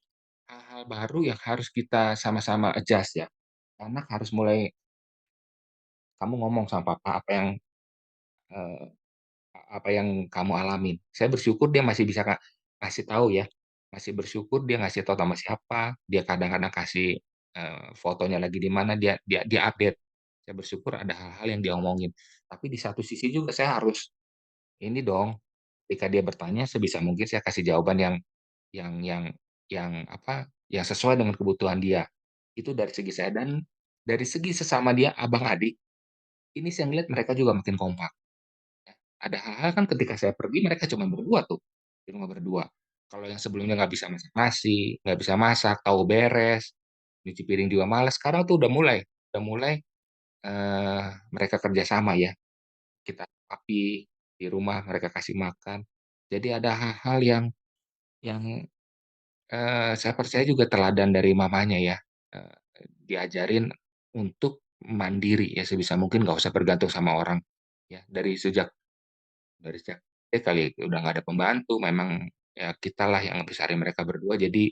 hal-hal baru yang harus kita sama-sama adjust ya. Anak harus mulai, kamu ngomong sama papa eee, apa yang kamu alamin. Saya bersyukur dia masih bisa kasih tahu ya, masih bersyukur dia ngasih tahu sama siapa, dia kadang-kadang kasih, fotonya lagi di mana, dia dia dia update. Saya bersyukur ada hal-hal yang dia omongin. Tapi di satu sisi juga saya harus ini dong, ketika dia bertanya sebisa mungkin saya kasih jawaban yang yang apa, yang sesuai dengan kebutuhan dia. Itu dari segi saya dan dari segi sesama dia abang adik, ini saya ngelihat mereka juga makin kompak. Ada hal-hal kan ketika saya pergi mereka cuma berdua tuh, di rumah berdua. Kalau yang sebelumnya nggak bisa masak nasi, nggak bisa masak, tahu beres, nyuci piring juga males, sekarang tuh udah mulai, mereka kerja sama ya. Kita rapi di rumah, mereka kasih makan. Jadi ada hal-hal yang, saya percaya juga teladan dari mamanya ya, diajarin untuk mandiri ya sebisa mungkin nggak usah bergantung sama orang, ya. Dari sejak kali udah nggak ada pembantu, memang ya kitalah yang ngebesarin mereka berdua, jadi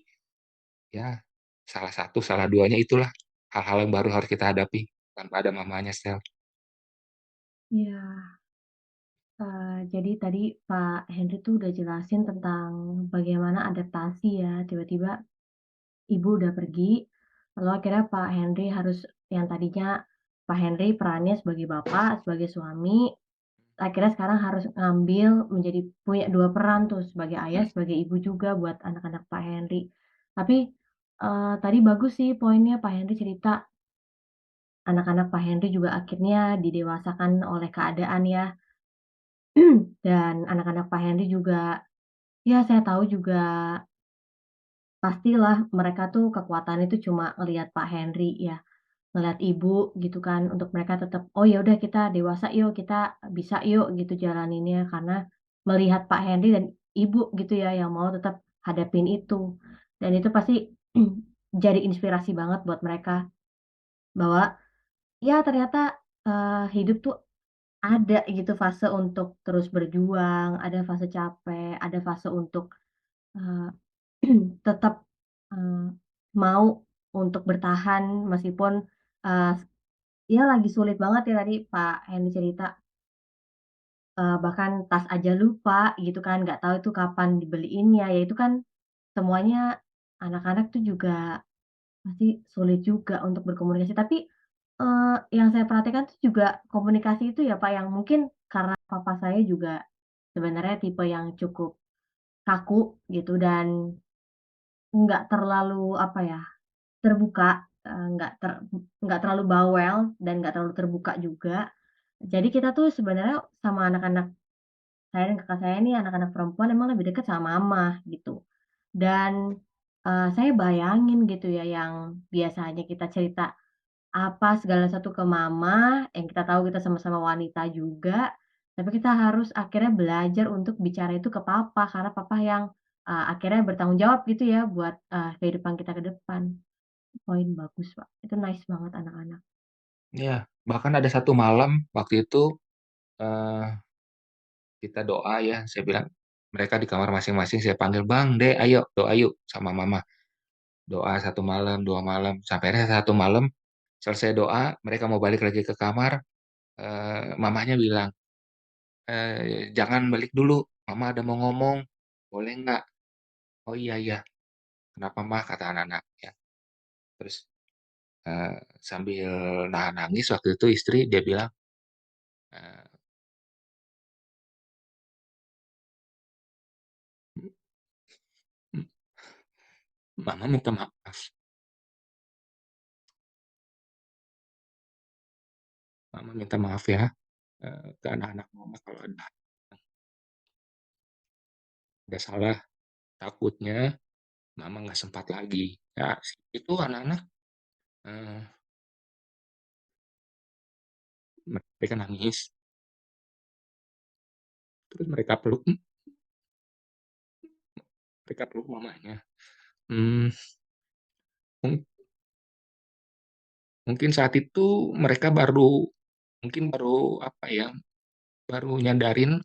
ya salah satu, salah duanya itulah hal-hal yang baru harus kita hadapi tanpa ada mamanya, Sel. Iya, jadi tadi Pak Henry tuh udah jelasin tentang bagaimana adaptasi ya, tiba-tiba ibu udah pergi, lalu akhirnya Pak Henry harus yang tadinya Pak Henry perannya sebagai bapak, sebagai suami, akhirnya sekarang harus ngambil menjadi punya 2 peran tuh, sebagai ayah, Mhm. sebagai ibu juga buat anak-anak Pak Henry. Tapi, tadi bagus sih poinnya Pak Henry cerita, anak-anak Pak Henry juga akhirnya didewasakan oleh keadaan ya, dan anak-anak Pak Henry juga, ya saya tahu juga pastilah mereka tuh kekuatannya itu cuma ngelihat Pak Henry ya, ngelihat ibu gitu kan, untuk mereka tetap, "Oh ya udah kita dewasa yuk, kita bisa yuk," gitu jalaninnya. Karena melihat Pak Henry dan ibu gitu ya, yang mau tetap hadapin itu. Dan itu pasti jadi inspirasi banget buat mereka, bahwa ya ternyata, hidup tuh ada gitu fase untuk terus berjuang, ada fase capek, ada fase untuk, eee, tetap, eee, mau untuk bertahan meskipun, eee iya, lagi sulit banget ya tadi Pak Hendy cerita, bahkan tas aja lupa gitu kan, nggak tahu itu kapan dibeliinnya, ya itu kan semuanya anak-anak tuh juga pasti sulit juga untuk berkomunikasi. Tapi, yang saya perhatikan tuh juga komunikasi itu ya Pak, yang mungkin karena papa saya juga sebenarnya tipe yang cukup kaku gitu dan nggak terlalu apa ya, terbuka, nggak terlalu bawel dan nggak terlalu terbuka juga. Jadi kita tuh sebenarnya sama anak-anak saya dan kakak saya nih, anak-anak perempuan emang lebih dekat sama mama gitu. Dan, saya bayangin gitu ya yang biasanya kita cerita apa segala sesuatu ke mama, yang kita tahu kita sama-sama wanita juga, tapi kita harus akhirnya belajar untuk bicara itu ke papa, karena papa yang, akhirnya bertanggung jawab gitu ya buat, kehidupan kita ke depan. Poin bagus, Pak. Itu nice banget anak-anak. Iya, bahkan ada satu malam waktu itu, eee, kita doa ya, saya bilang mereka di kamar masing-masing saya panggil, "Bang, Dek, ayo doa yuk sama mama." Doa satu malam, 2 malam, sampai akhirnya satu malam selesai doa, mereka mau balik lagi ke kamar, mamanya bilang, "Jangan balik dulu, mama ada mau ngomong, boleh nggak?" "Oh, iya iya, kenapa Mah?" Kata anak-anak ya. Terus, sambil nahan nangis waktu itu istri dia bilang, eee, "M Mama minta maaf, mama minta maaf ya, ke anak-anak mama kalau ada salah, takutnya mama nggak sempat lagi." Ya itu anak-anak, eee, mereka nangis, terus mereka peluk mamanya. Mmm, mung mungkin saat itu mereka baru apa ya, baru nyadarin,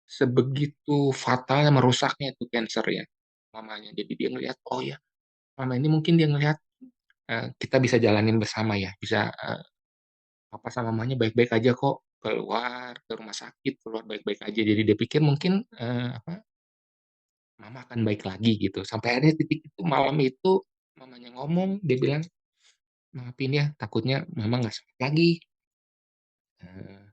sebegitu fatalnya, merusaknya itu cancer ya, mamanya. Jadi dia ngelihat, oh ya, selama ini mungkin dia ngelihat, kita bisa jalanin bersama ya, bisa, papa sama mamanya baik-baik aja kok, keluar ke rumah sakit, keluar baik-baik aja. Jadi dia pikir mungkin, apa, mama akan baik lagi gitu. Sampai akhirnya titik itu, malam itu mamanya ngomong, dia bilang, maafin ya, takutnya mama nggak sakit lagi, eee,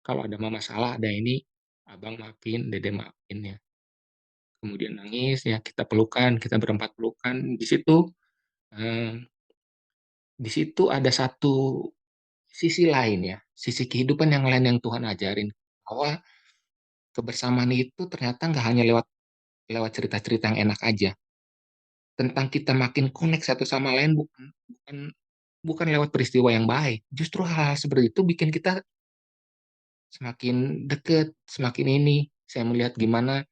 kalau ada mama salah, ada ini, abang maafin, dede maafin ya. Kemudian nangis ya, kita pelukan, kita berempat pelukan, eee, di situ ada satu sisi lain ya, sisi kehidupan yang lain yang Tuhan ajarin, bahwa kebersamaan itu ternyata nggak hanya lewat lewat cerita-cerita yang enak aja, tentang kita makin connect satu sama lain bukan bukan lewat peristiwa yang baik, justru hal-hal seperti itu bikin kita semakin deket, semakin ini. Saya melihat gimana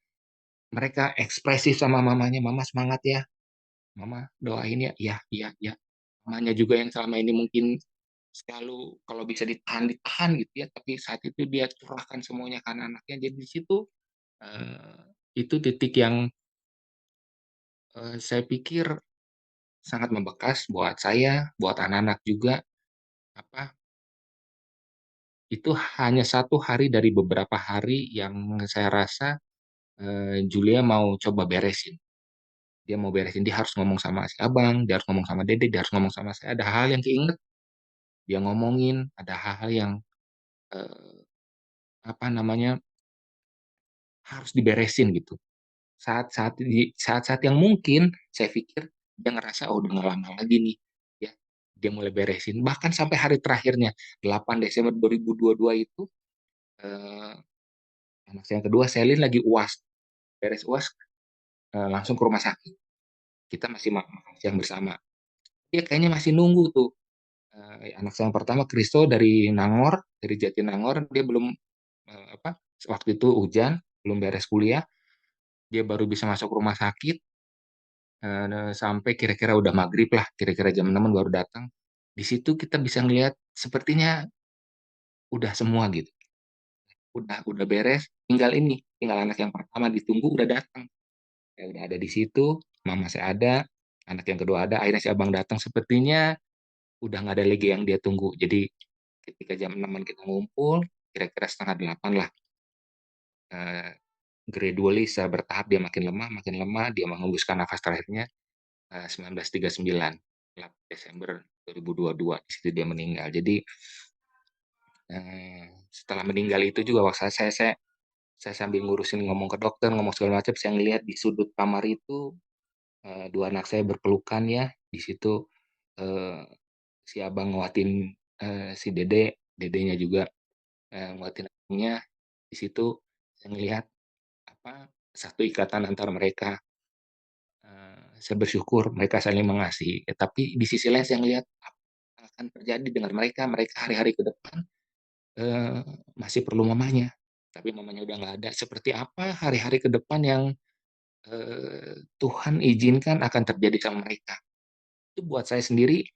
mereka ekspresif sama mamanya, "Mama semangat ya, mama doain ya." "Iya iya iya." Mamanya juga yang selama ini mungkin selalu kalau bisa ditahan, ditahan gitu ya, tapi saat itu dia curahkan semuanya ke anak-anaknya. Jadi di situ, eee, itu titik yang, saya pikir sangat membekas buat saya, buat anak-anak juga, apa, itu hanya satu hari dari beberapa hari yang saya rasa, Julia mau coba beresin. Dia mau beresin, dia harus ngomong sama si abang, dia harus ngomong sama dede, dia harus ngomong sama saya, ada hal yang keinget, dia ngomongin, ada hal-hal yang, eee, apa namanya, harus diberesin gitu. Saat-saat yang mungkin saya pikir dia ngerasa, "Oh, udah nggak lama lagi nih," ya, dia mulai beresin. Bahkan sampai hari terakhirnya, 8 Desember 2022 itu, eee, anak saya yang kedua, Selin, lagi UAS, beres UAS, langsung ke rumah sakit. Kita masih makan siang bersama. Dia kayaknya masih nunggu tuh, anak saya yang pertama, Kristo, dari Nangor, dari Jatinangor, dia belum, waktu itu hujan, belum beres kuliah, dia baru bisa masuk rumah sakit. Sampai kira-kira udah maghrib lah, kira-kira jam 6 baru datang. Di situ kita bisa ngelihat sepertinya udah semua gitu, udah beres, tinggal anak yang pertama ditunggu udah datang. Ya udah ada di situ, mama saya ada, anak yang kedua ada, akhirnya si abang datang, sepertinya udah nggak ada lagi yang dia tunggu. Jadi ketika jam 6-an kita ngumpul, kira-kira setengah 8 lah, eee, gradually secara bertahap dia makin lemah, dia menghembuskan nafas terakhirnya. 1939, 8 Desember 2022, di situ dia meninggal. Jadi, setelah meninggal itu juga waktu saya sambil ngurusin ngomong ke dokter, ngomong segala macam, saya ngelihat di sudut kamar itu, 2 anak saya berpelukan ya, di situ, eee, si abang nguatin, si dedenya juga, nguatin abangnya. Di situ saya ngelihat, satu ikatan antara mereka. Saya bersyukur mereka saling mengasihi, tapi di sisi lain saya ngelihat apa yang akan terjadi dengan mereka, mereka hari-hari ke depan, eee, masih perlu mamanya, tapi mamanya udah nggak ada. Seperti apa hari-hari ke depan yang, Tuhan izinkan akan terjadi sama mereka. Itu buat saya sendiri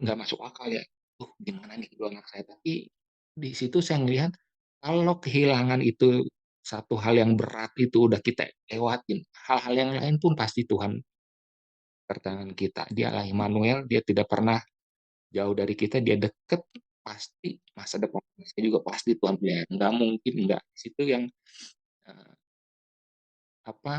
nggak masuk akal ya, gimana nih kedua anak saya?" Tapi di situ saya ngelihat kalau kehilangan itu satu hal yang berat itu udah kita lewatin, hal-hal yang lain pun pasti Tuhan pertolongan kita. Dialah Immanuel, Dia tidak pernah jauh dari kita, Dia deket, pasti masa depan saya juga pasti Tuhan pelihara. Nggak mungkin nggak. Situ yang, eee,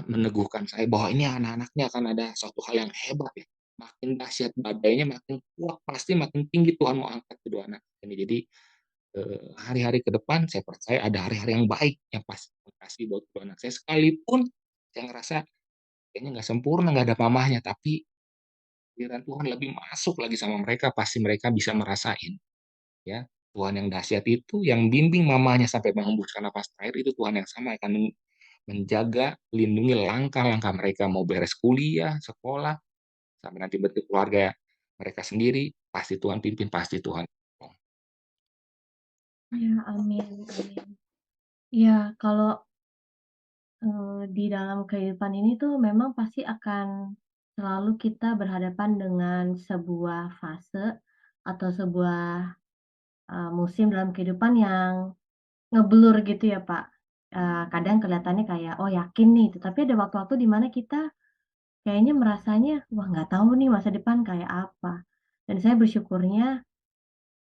meneguhkan saya bahwa ini anak-anaknya akan ada suatu hal yang hebat ya. Makin dahsyat badainya, makin kuat, pasti makin tinggi Tuhan mau angkat kedua anak ini. Jadi, hari-hari ke depan saya percaya ada hari-hari yang baik yang pasti Tuhan kasih buat kedua anak saya. Sekalipun saya ngerasa kayaknya nggak sempurna, nggak ada mamahnya, tapi pikiran Tuhan lebih masuk lagi sama mereka, pasti mereka bisa merasain, ya, Tuhan yang dahsyat itu, yang bimbing mamanya sampai menghembuskan napas terakhir, itu Tuhan yang sama akan menjaga, lindungi langkah-langkah mereka, mau beres kuliah, sekolah, sampai nanti bentuk keluarga mereka sendiri, pasti Tuhan pimpin, pasti Tuhan tolong. Ya, amin amin. Iya, kalau, di dalam kehidupan ini tuh memang pasti akan selalu kita berhadapan dengan sebuah fase atau sebuah, musim dalam kehidupan yang ngeblur gitu ya, Pak. Kadang kelihatannya kayak, "Oh yakin nih," itu, tapi ada waktu-waktu di mana kita kayaknya merasanya, "Wah nggak tahu nih masa depan kayak apa." Dan saya bersyukurnya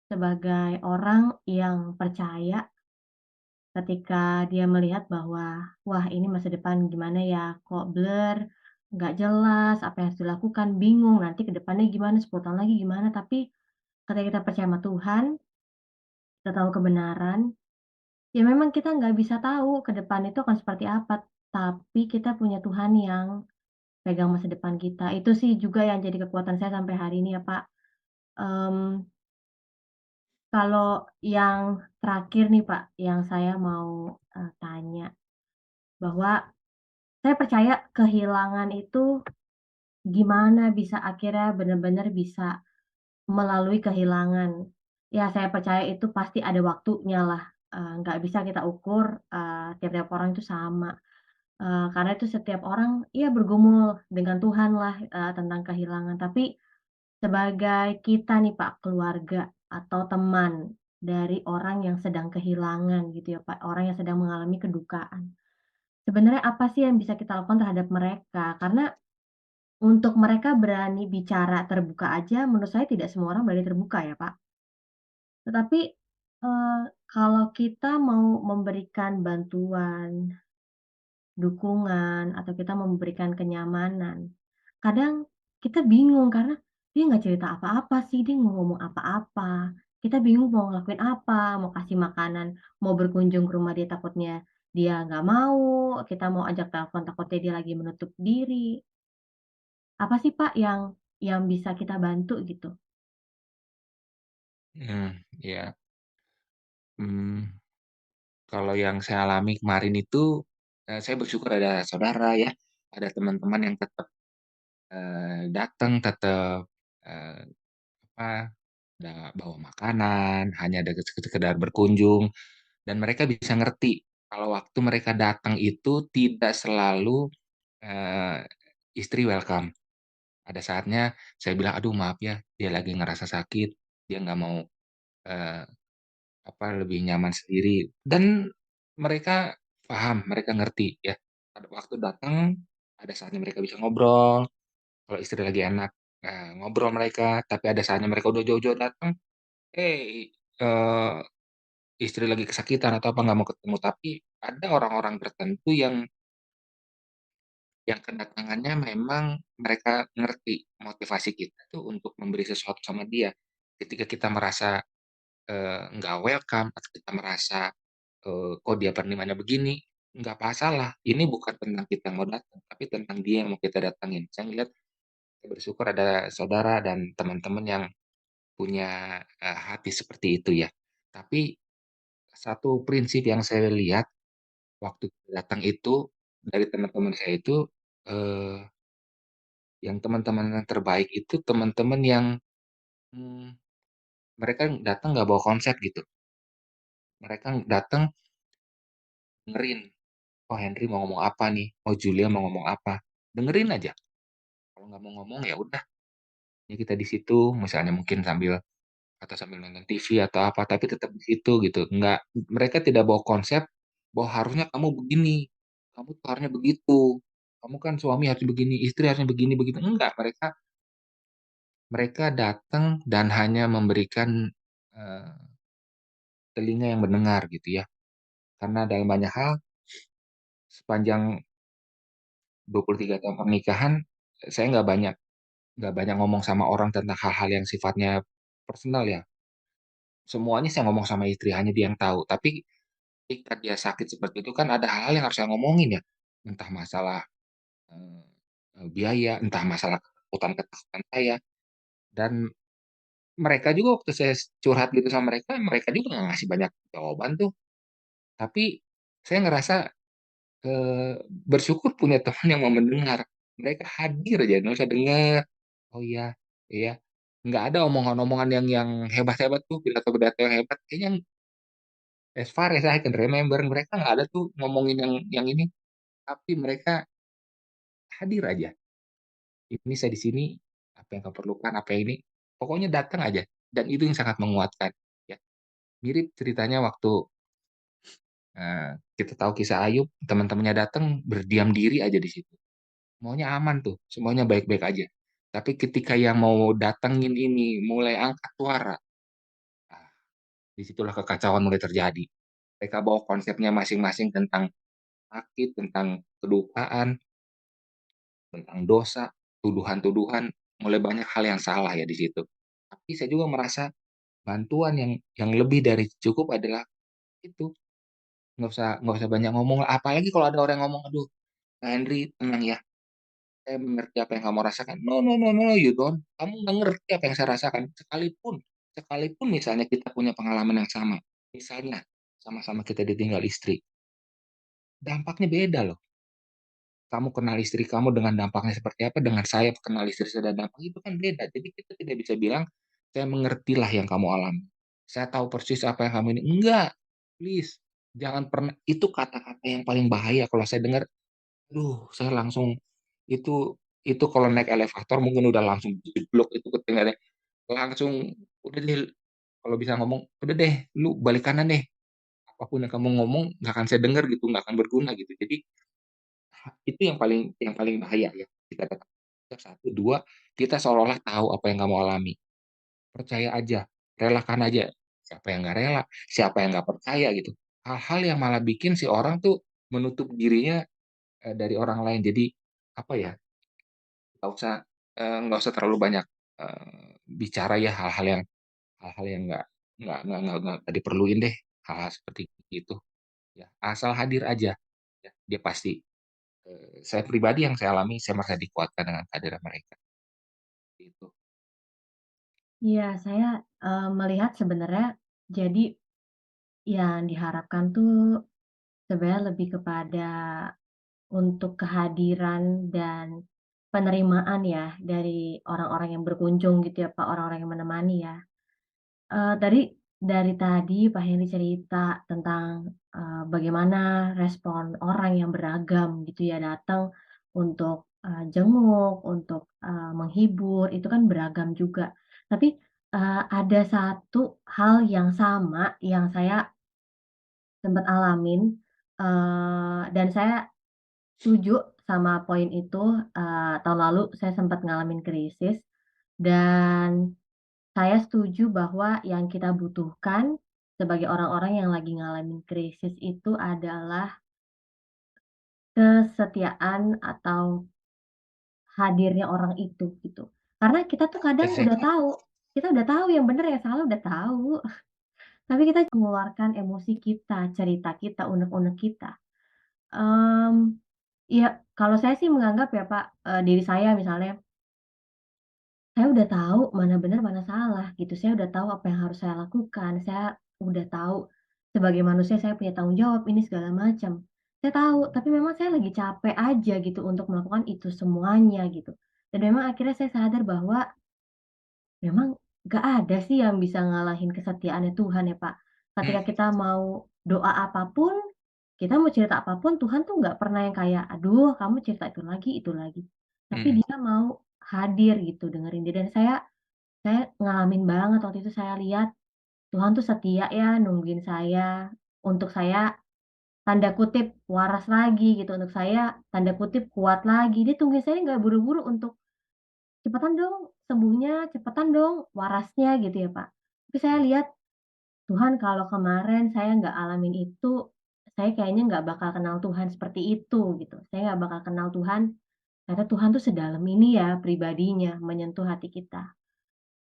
sebagai orang yang percaya ketika dia melihat bahwa, "Wah ini masa depan gimana ya, kok blur, nggak jelas apa yang harus dilakukan, bingung nanti ke depannya gimana, 10 tahun lagi gimana. Tapi ketika kita percaya sama Tuhan, kita tahu kebenaran, ya memang kita nggak bisa tahu ke depan itu akan seperti apa, tapi kita punya Tuhan yang pegang masa depan kita. Itu sih juga yang jadi kekuatan saya sampai hari ini ya, Pak. Mmm, Kalau yang terakhir nih, Pak, yang saya mau, tanya, bahwa saya percaya kehilangan itu gimana bisa akhirnya benar-benar bisa melalui kehilangan. Ya saya percaya itu pasti ada waktunya lah, nggak bisa kita ukur, tiap-tiap orang itu sama. Karena itu setiap orang ya bergumul dengan Tuhan lah, tentang kehilangan. Tapi sebagai kita nih Pak, keluarga atau teman dari orang yang sedang kehilangan gitu ya Pak, orang yang sedang mengalami kedukaan. Sebenarnya apa sih yang bisa kita lakukan terhadap mereka? Karena untuk mereka berani bicara terbuka aja menurut saya tidak semua orang berani terbuka ya Pak. Tetapi, kalau kita mau memberikan bantuan, dukungan, atau kita memberikan kenyamanan, kadang kita bingung karena dia nggak cerita apa-apa sih, dia nggak ngomong apa-apa. Kita bingung mau ngelakuin apa, mau kasih makanan, mau berkunjung ke rumah dia takutnya dia nggak mau, kita mau ajak telepon takutnya dia lagi menutup diri. Apa sih Pak yang bisa kita bantu gitu? Iya, mmm, kalau yang saya alami kemarin itu, saya bersyukur ada saudara ya, ada teman-teman yang tetap, datang, tetap, eee, apa, bawa makanan, hanya sekedar berkunjung, dan mereka bisa ngerti kalau waktu mereka datang itu tidak selalu, eee, istri welcome. Ada saatnya saya bilang, "Aduh maaf ya, dia lagi ngerasa sakit, dia nggak mau, eee, lebih nyaman sendiri." Dan mereka paham, mereka ngerti ya. Pada waktu datang, ada saatnya mereka bisa ngobrol, kalau istri lagi enak, ngobrol mereka, tapi ada saatnya mereka udah jauh-jauh datang, eh, eee, istri lagi kesakitan atau apa, nggak mau ketemu. Tapi ada orang-orang tertentu yang kedatangannya memang mereka ngerti motivasi kita tuh untuk memberi sesuatu sama dia. Ketika kita merasa, nggak welcome atau kita merasa, kok dia penerimanya begini, nggak masalah, ini bukan tentang kita yang mau datang, tapi tentang dia yang mau kita datangin. Saya ngelihat, saya bersyukur ada saudara dan teman-teman yang punya, hati seperti itu ya. Tapi satu prinsip yang saya lihat waktu datang itu, dari teman-teman saya itu, eee yang teman-teman yang terbaik itu teman-teman yang, mmm, mereka datang nggak bawa konsep gitu. Mereka datang dengerin, "Oh Henry mau ngomong apa nih? Oh Julia mau ngomong apa?" Dengerin aja, kalau nggak mau ngomong ya udah, ya kita di situ misalnya mungkin sambil nonton TV atau apa, tapi tetap di situ gitu. Mereka tidak bawa konsep bahwa harusnya kamu begini, kamu tuh harusnya begitu, kamu kan suami harus begini, istri harusnya begini begitu, enggak, mereka mereka datang dan hanya memberikan, eee telinga yang mendengar gitu ya. Karena dalam banyak hal, sepanjang 23 tahun pernikahan, saya nggak banyak ngomong sama orang tentang hal-hal yang sifatnya personal ya. Semuanya saya ngomong sama istri, hanya dia yang tahu. Tapi ketika dia sakit seperti itu kan ada hal-hal yang harus saya ngomongin ya. Entah masalah, eee biaya, entah masalah ketakutan-ketakutan saya, dan mereka juga waktu saya curhat gitu sama mereka, mereka juga nggak ngasih banyak jawaban tuh. Tapi saya ngerasa bersyukur punya teman yang mau mendengar. Mereka hadir aja, nggak usah denger, "Oh iya iya." Nggak ada omongan-omongan yang hebat-hebat tuh, pidato-pidato yang hebat, kayaknya as far as I can remember, mereka nggak ada tuh ngomongin yang ini, tapi mereka hadir aja. "Ini saya di sini, apa yang kau perlukan, apa yang ini." Pokoknya datang aja, dan itu yang sangat menguatkan, ya. Mirip ceritanya waktu, kita tahu kisah Ayub, teman-temannya datang, berdiam diri aja di situ. Maunya aman tuh, semuanya baik-baik aja. Tapi ketika yang mau datengin ini mulai angkat suara, ah, di situlah kekacauan mulai terjadi. Mereka bawa konsepnya masing-masing tentang sakit, tentang kedupaan, tentang dosa, tuduhan-tuduhan, mulai banyak hal yang salah ya di situ. Tapi saya juga merasa bantuan yang lebih dari cukup adalah itu, nggak usah banyak ngomong lah, apalagi kalau ada orang yang ngomong, "Aduh, Kak Henry tenang ya, saya mengerti apa yang kamu rasakan." No no no no, you don't. Kamu nggak ngerti apa yang saya rasakan. Sekalipun sekalipun misalnya kita punya pengalaman yang sama, misalnya sama-sama kita ditinggal istri, dampaknya beda loh. Kamu kenal istri kamu dengan dampaknya seperti apa, dengan saya kenal istri saya dan dampak itu kan beda. Jadi kita tidak bisa bilang, "Saya mengertilah yang kamu alami. Saya tahu persis apa yang kamu ini." Enggak, please, jangan pernah itu kata-kata yang paling bahaya kalau saya dengar, aduh saya langsung itu kalau naik elevator mungkin udah langsung jeblok itu kedengarannya, langsung, "Udah deh," kalau bisa ngomong, "Udah deh, lu balik kanan deh, apapun yang kamu ngomong nggak akan saya dengar gitu, nggak akan berguna," gitu. Jadi itu yang paling bahaya ya, kita tetap satu, 2 kita seolah-olah tahu apa yang kamu alami. Percaya aja, relakan aja. Siapa yang nggak rela, siapa yang nggak percaya gitu. Hal-hal yang malah bikin si orang tuh menutup dirinya, dari orang lain. Jadi, apa ya, nggak usah terlalu banyak, bicara ya hal-hal yang nggak diperluin deh, hal-hal seperti itu, ya. Asal hadir aja, ya, dia pasti saya pribadi yang saya alami, saya merasa dikuatkan dengan kehadiran mereka, gitu. Iya, saya, melihat sebenarnya jadi yang diharapkan tuh sebenarnya lebih kepada untuk kehadiran dan penerimaan ya dari orang-orang yang berkunjung gitu ya, Pak, orang-orang yang menemani ya. Dari tadi Pak Henry cerita tentang, bagaimana respon orang yang beragam gitu ya datang untuk, jenguk, untuk, menghibur, itu kan beragam juga. Tapi, ada satu hal yang sama yang saya sempat alamin, dan saya setuju sama poin itu, tahun lalu saya sempat ngalamin krisis dan saya setuju bahwa yang kita butuhkan sebagai orang-orang yang lagi ngalamin krisis itu adalah kesetiaan atau hadirnya orang itu, gitu. Karena kita tuh kadang Yes, yes. udah tahu yang bener yang salah udah tahu, tapi kita mengeluarkan emosi kita, cerita kita, unek-unek kita. Mmm, ya kalau saya sih menganggap ya Pak, diri saya misalnya, saya udah tahu mana benar, mana salah gitu. Saya udah tahu apa yang harus saya lakukan. Saya udah tahu sebagai manusia saya punya tanggung jawab ini segala macam. Saya tahu, tapi memang saya lagi capek aja gitu untuk melakukan itu semuanya gitu. Dan memang akhirnya saya sadar bahwa memang gak ada sih yang bisa ngalahin kesetiaannya Tuhan ya, Pak. Ketika Mhm kita mau doa apapun, kita mau cerita apapun, Tuhan tuh nggak pernah yang kayak, "Aduh kamu cerita itu lagi." Tapi mhm Dia mau hadir gitu dengerin dia dan saya ngalamin banget waktu itu saya lihat, Tuhan tuh setia ya nungguin saya, untuk saya tanda kutip "waras lagi" gitu, untuk saya tanda kutip "kuat lagi." Dia tungguin saya nggak buru-buru untuk, "Cepetan dong sembuhnya, cepetan dong warasnya," gitu ya, Pak. Tapi saya lihat, Tuhan kalau kemarin saya nggak alamin itu, saya kayaknya nggak bakal kenal Tuhan seperti itu gitu. Saya nggak bakal kenal Tuhan, ternyata Tuhan tuh sedalam ini ya pribadinya menyentuh hati kita.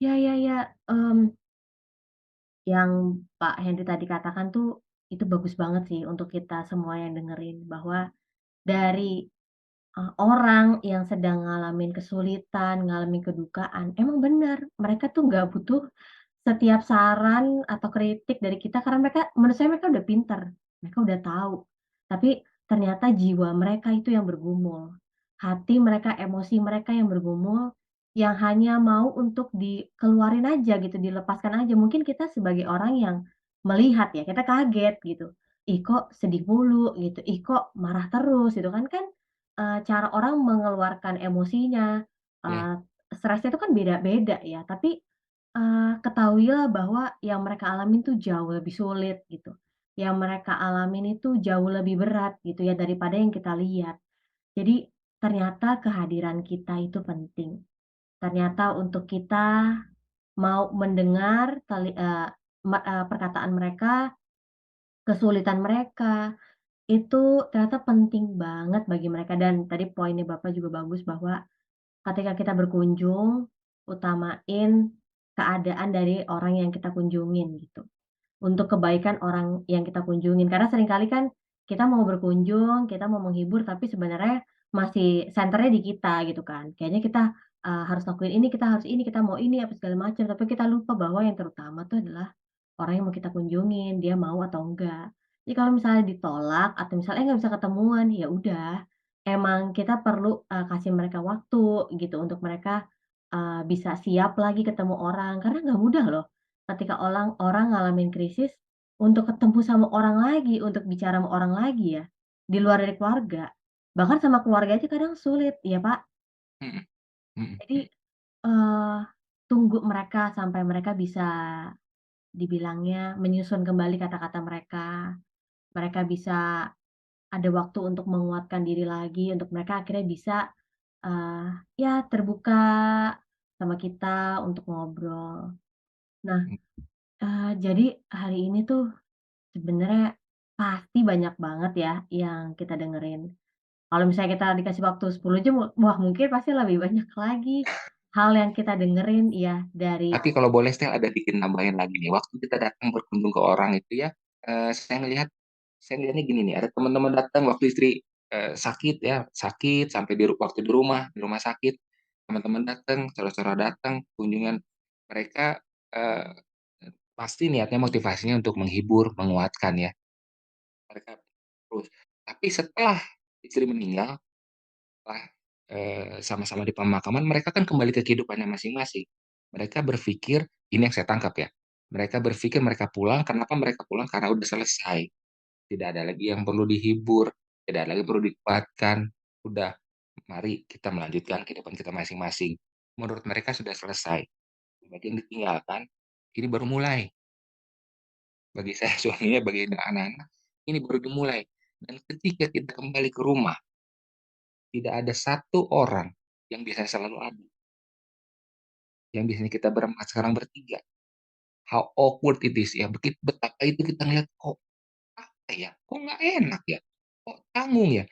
Ya ya ya, yang Pak Henry tadi katakan tuh, itu bagus banget sih untuk kita semua yang dengerin, bahwa dari, orang yang sedang ngalamin kesulitan, ngalamin kedukaan, emang benar, mereka tuh nggak butuh setiap saran atau kritik dari kita karena menurut saya mereka udah pinter, mereka udah tahu. Tapi ternyata jiwa mereka itu yang bergumul, hati mereka, emosi mereka yang bergumul, yang hanya mau untuk dikeluarin aja gitu, dilepaskan aja. Mungkin kita sebagai orang yang melihat ya, kita kaget gitu, "Ih kok sedih mulu?" Gitu, "Ih kok marah terus?" Gitu kan. Cara orang mengeluarkan emosinya, iya, eee, stresnya itu kan beda-beda ya, tapi ketahuilah bahwa yang mereka alamin tuh jauh lebih sulit gitu, yang mereka alamin itu jauh lebih berat gitu ya daripada yang kita lihat. Jadi ternyata kehadiran kita itu penting. Ternyata untuk kita mau mendengar perkataan mereka, kesulitan mereka, itu ternyata penting banget bagi mereka dan tadi poinnya Bapak juga bagus bahwa ketika kita berkunjung, utamain keadaan dari orang yang kita kunjungin gitu. Untuk kebaikan orang yang kita kunjungin. Karena seringkali kan kita mau berkunjung, kita mau menghibur, tapi sebenarnya masih senternya di kita gitu kan. Kayaknya kita, harus lakuin ini, kita harus ini, kita mau ini, apa segala macam, tapi kita lupa bahwa yang terutama tuh adalah orang yang mau kita kunjungin, dia mau atau enggak. Jadi kalau misalnya ditolak atau misalnya, nggak bisa ketemuan, ya udah, emang kita perlu, kasih mereka waktu gitu untuk mereka, bisa siap lagi ketemu orang. Karena nggak mudah loh ketika orang orang ngalamin krisis untuk ketemu sama orang lagi, untuk bicara sama orang lagi ya, di luar dari keluarga. Bahkan sama keluarga aja kadang sulit ya, Pak. Mhm mhm Jadi, mhm. eee, tunggu mereka sampai mereka bisa dibilangnya menyusun kembali kata-kata mereka. Mereka bisa ada waktu untuk menguatkan diri lagi, untuk mereka akhirnya bisa, eee, ya terbuka sama kita untuk ngobrol. Nah, Mhm. jadi hari ini tuh sebenarnya pasti banyak banget ya yang kita dengerin. Kalau misalnya kita dikasih waktu 10 jam, wah mungkin pasti lebih banyak lagi hal yang kita dengerin ya dari Tapi kalau boleh saya ada dikit nambahin lagi nih, waktu kita datang berkunjung ke orang itu ya, saya ngelihatnya gini nih, ada teman-teman datang waktu istri, sakit ya, sakit sampai waktu di rumah sakit, teman-teman datang, saudara-saudara datang, kunjungan. Mereka, eee, pasti niatnya motivasinya untuk menghibur, menguatkan ya, mereka terus. Tapi setelah istri meninggal, setelah, sama-sama di pemakaman, mereka kan kembali ke kehidupannya masing-masing. Mereka berpikir ini yang saya tangkap ya, mereka berpikir mereka pulang, kenapa mereka pulang? Karena udah selesai. Tidak ada lagi yang perlu dihibur, tidak ada lagi perlu dikuatkan, udah, mari kita melanjutkan kehidupan kita masing-masing. Menurut mereka sudah selesai, berarti yang ditinggalkan, ini baru mulai. Bagi saya suaminya, bagi anak-anak, ini baru dimulai. Dan ketika kita kembali ke rumah, tidak ada satu orang yang biasanya selalu ada, yang biasanya kita berempat sekarang bertiga. How awkward it is ya, betapa itu kita ngelihat, kok apa ya, kok nggak enak ya, kok tanggung ya.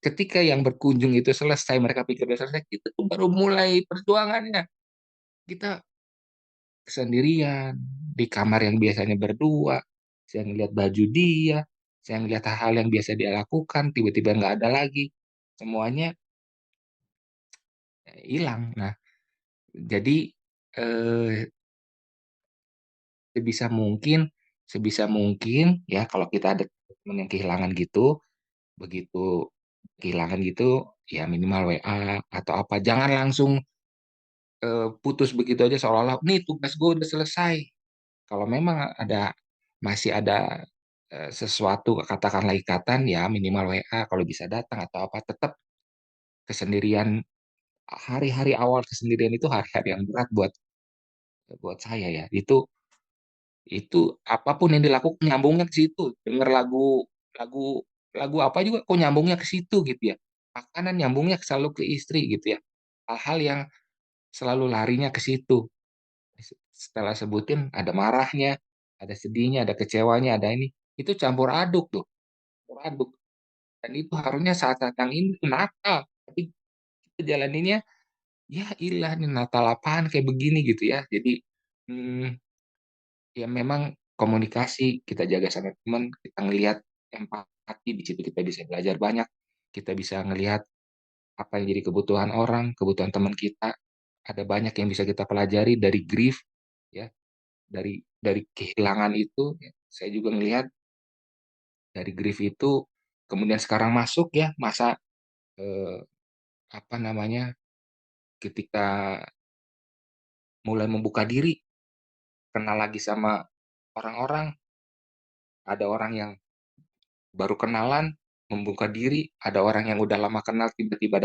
Ketika yang berkunjung itu selesai, mereka pikir udah selesai, kita tuh baru mulai perjuangannya. Kita sendirian, di kamar yang biasanya berdua, saya ngelihat baju dia, saya ngelihat hal-hal yang biasa dia lakukan, tiba-tiba nggak ada lagi. Semuanya, hilang. Nah, jadi, eee, sebisa mungkin ya, kalau kita ada teman yang kehilangan gitu, begitu kehilangan gitu, ya minimal WA atau apa, jangan langsung putus begitu aja seolah-olah, "Nih tugas gue udah selesai." Kalau memang masih ada, sesuatu katakanlah ikatan, ya minimal WA kalau bisa datang atau apa, tetap kesendirian hari-hari awal kesendirian itu hari-hari yang berat buat saya ya. Itu apapun yang dilakukan nyambungnya ke situ, denger lagu lagu apa juga kok nyambungnya ke situ gitu ya. Makanan nyambungnya selalu ke istri gitu ya. Hal-hal yang selalu larinya ke situ. Setelah sebutin ada marahnya, ada sedihnya, ada kecewanya, ada ini, itu campur aduk tuh, campur aduk. Dan itu harusnya saat-saat yang ini tuh Natal, tapi kita jalaninnya, ya ilah nih Natal apaan kayak begini gitu ya. Jadi, mmm, ya memang komunikasi kita jaga sama teman, kita ngelihat empati, di situ kita bisa belajar banyak, kita bisa ngelihat apa yang jadi kebutuhan orang, kebutuhan teman kita, ada banyak yang bisa kita pelajari dari grief, ya. Dari kehilangan itu ya, saya juga ngelihat dari grief itu kemudian sekarang masuk ya masa, eee, apa namanya, ketika mulai membuka diri, kenal lagi sama orang-orang, ada orang yang baru kenalan, membuka diri, ada orang yang udah lama kenal tiba-tiba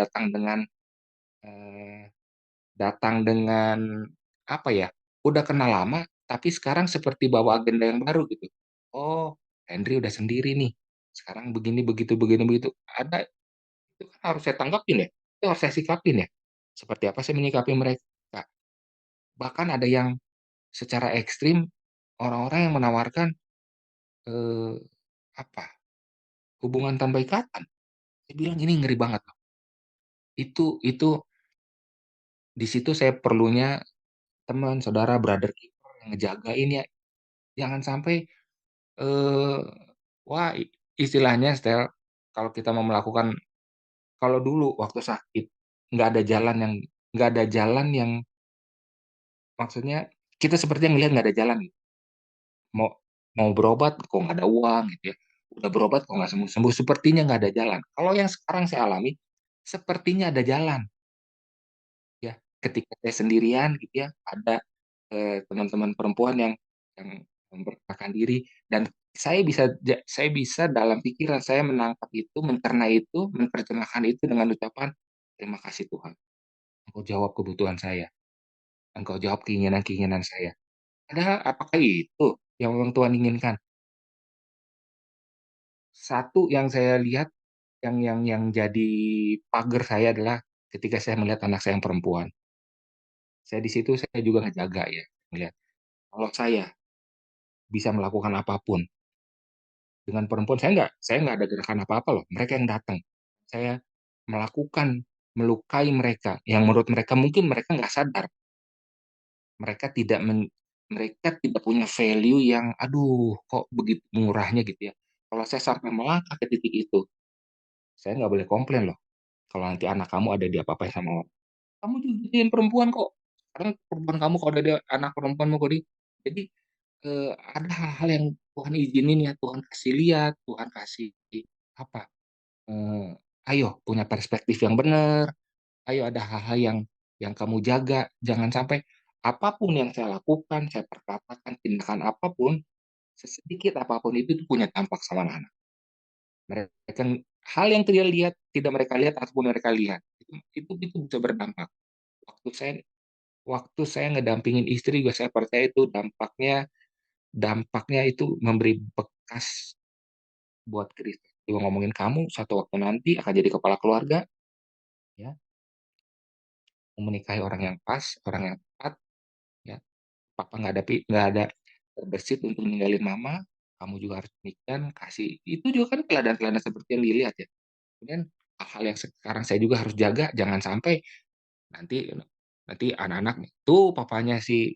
eee, datang dengan apa ya, udah kenal lama tapi sekarang seperti bawa agenda yang baru gitu. "Oh, Henry udah sendiri nih, sekarang begini, begitu begini, begitu." Itu kan harus saya tanggapin ya, itu harus saya sikapin ya. Seperti apa saya menyikapi mereka. Bahkan ada yang secara ekstrim, orang-orang yang menawarkan, eee, apa, hubungan tanpa ikatan. Saya bilang ini ngeri banget loh. Itu di situ saya perlunya teman, saudara, brother keeper yang ngejagain ya. Jangan sampai eh wah istilahnya Stel, kalau kita mau melakukan kalau dulu waktu sakit nggak ada jalan yang nggak ada jalan yang maksudnya kita sepertinya ngelihat nggak ada jalan gitu. Mau mau berobat kok nggak ada uang gitu ya. Udah berobat kok nggak sembuh-sembuh, sepertinya nggak ada jalan. Kalau yang sekarang saya alami, sepertinya ada jalan ya. Ketika saya sendirian gitu ya, ada teman-teman perempuan yang memberkahkan diri dan saya bisa dalam pikiran saya menangkap itu, mencerna itu, menerjemahkan itu dengan ucapan terima kasih Tuhan. Engkau jawab kebutuhan saya. Engkau jawab keinginan-keinginan saya. Padahal apakah itu yang memang Tuhan inginkan? Satu yang saya lihat yang jadi pagar saya adalah ketika saya melihat anak saya yang perempuan. Saya di situ saya juga ngejaga ya, melihat kalau saya bisa melakukan apapun dengan perempuan saya nggak ada gerakan apa-apa loh. Mereka yang datang. Saya melakukan melukai mereka yang menurut mereka mungkin mereka nggak sadar. Mereka tidak mereka tidak punya value yang aduh kok begitu murahnya gitu ya. Kalau saya sampai melangkah ke titik itu, saya nggak boleh komplain loh. Kalau nanti anak kamu ada di apa-apain sama orang. Kamu juga jadiin perempuan kok. Sekarang perempuan kamu kalau ada di anak perempuan mau kok di. Jadi ada hal-hal yang Tuhan izinin ya, Tuhan kasih lihat, Tuhan kasih apa? eh, Ayo punya perspektif yang benar. Ayo ada hal-hal yang kamu jaga. Jangan sampai apapun yang saya lakukan, saya perkatakan tindakan apapun, sesedikit apapun itu tuh punya dampak sama anak. Mereka hal yang tidak mereka lihat ataupun mereka lihat itu bisa berdampak. Waktu saya waktu saya ngedampingin istri juga saya percaya itu dampaknya itu memberi bekas buat Kristus. Juga ngomongin kamu satu waktu nanti akan jadi kepala keluarga, ya, menikahi orang yang pas, orang yang tepat, ya. Papa nggak ada terbersit untuk ninggalin mama, kamu juga harus demikian kasih. Itu juga kan teladan-teladan seperti yang dilihat ya. Kemudian hal-hal yang sekarang saya juga harus jaga, jangan sampai nanti nanti anak-anak tuh papanya si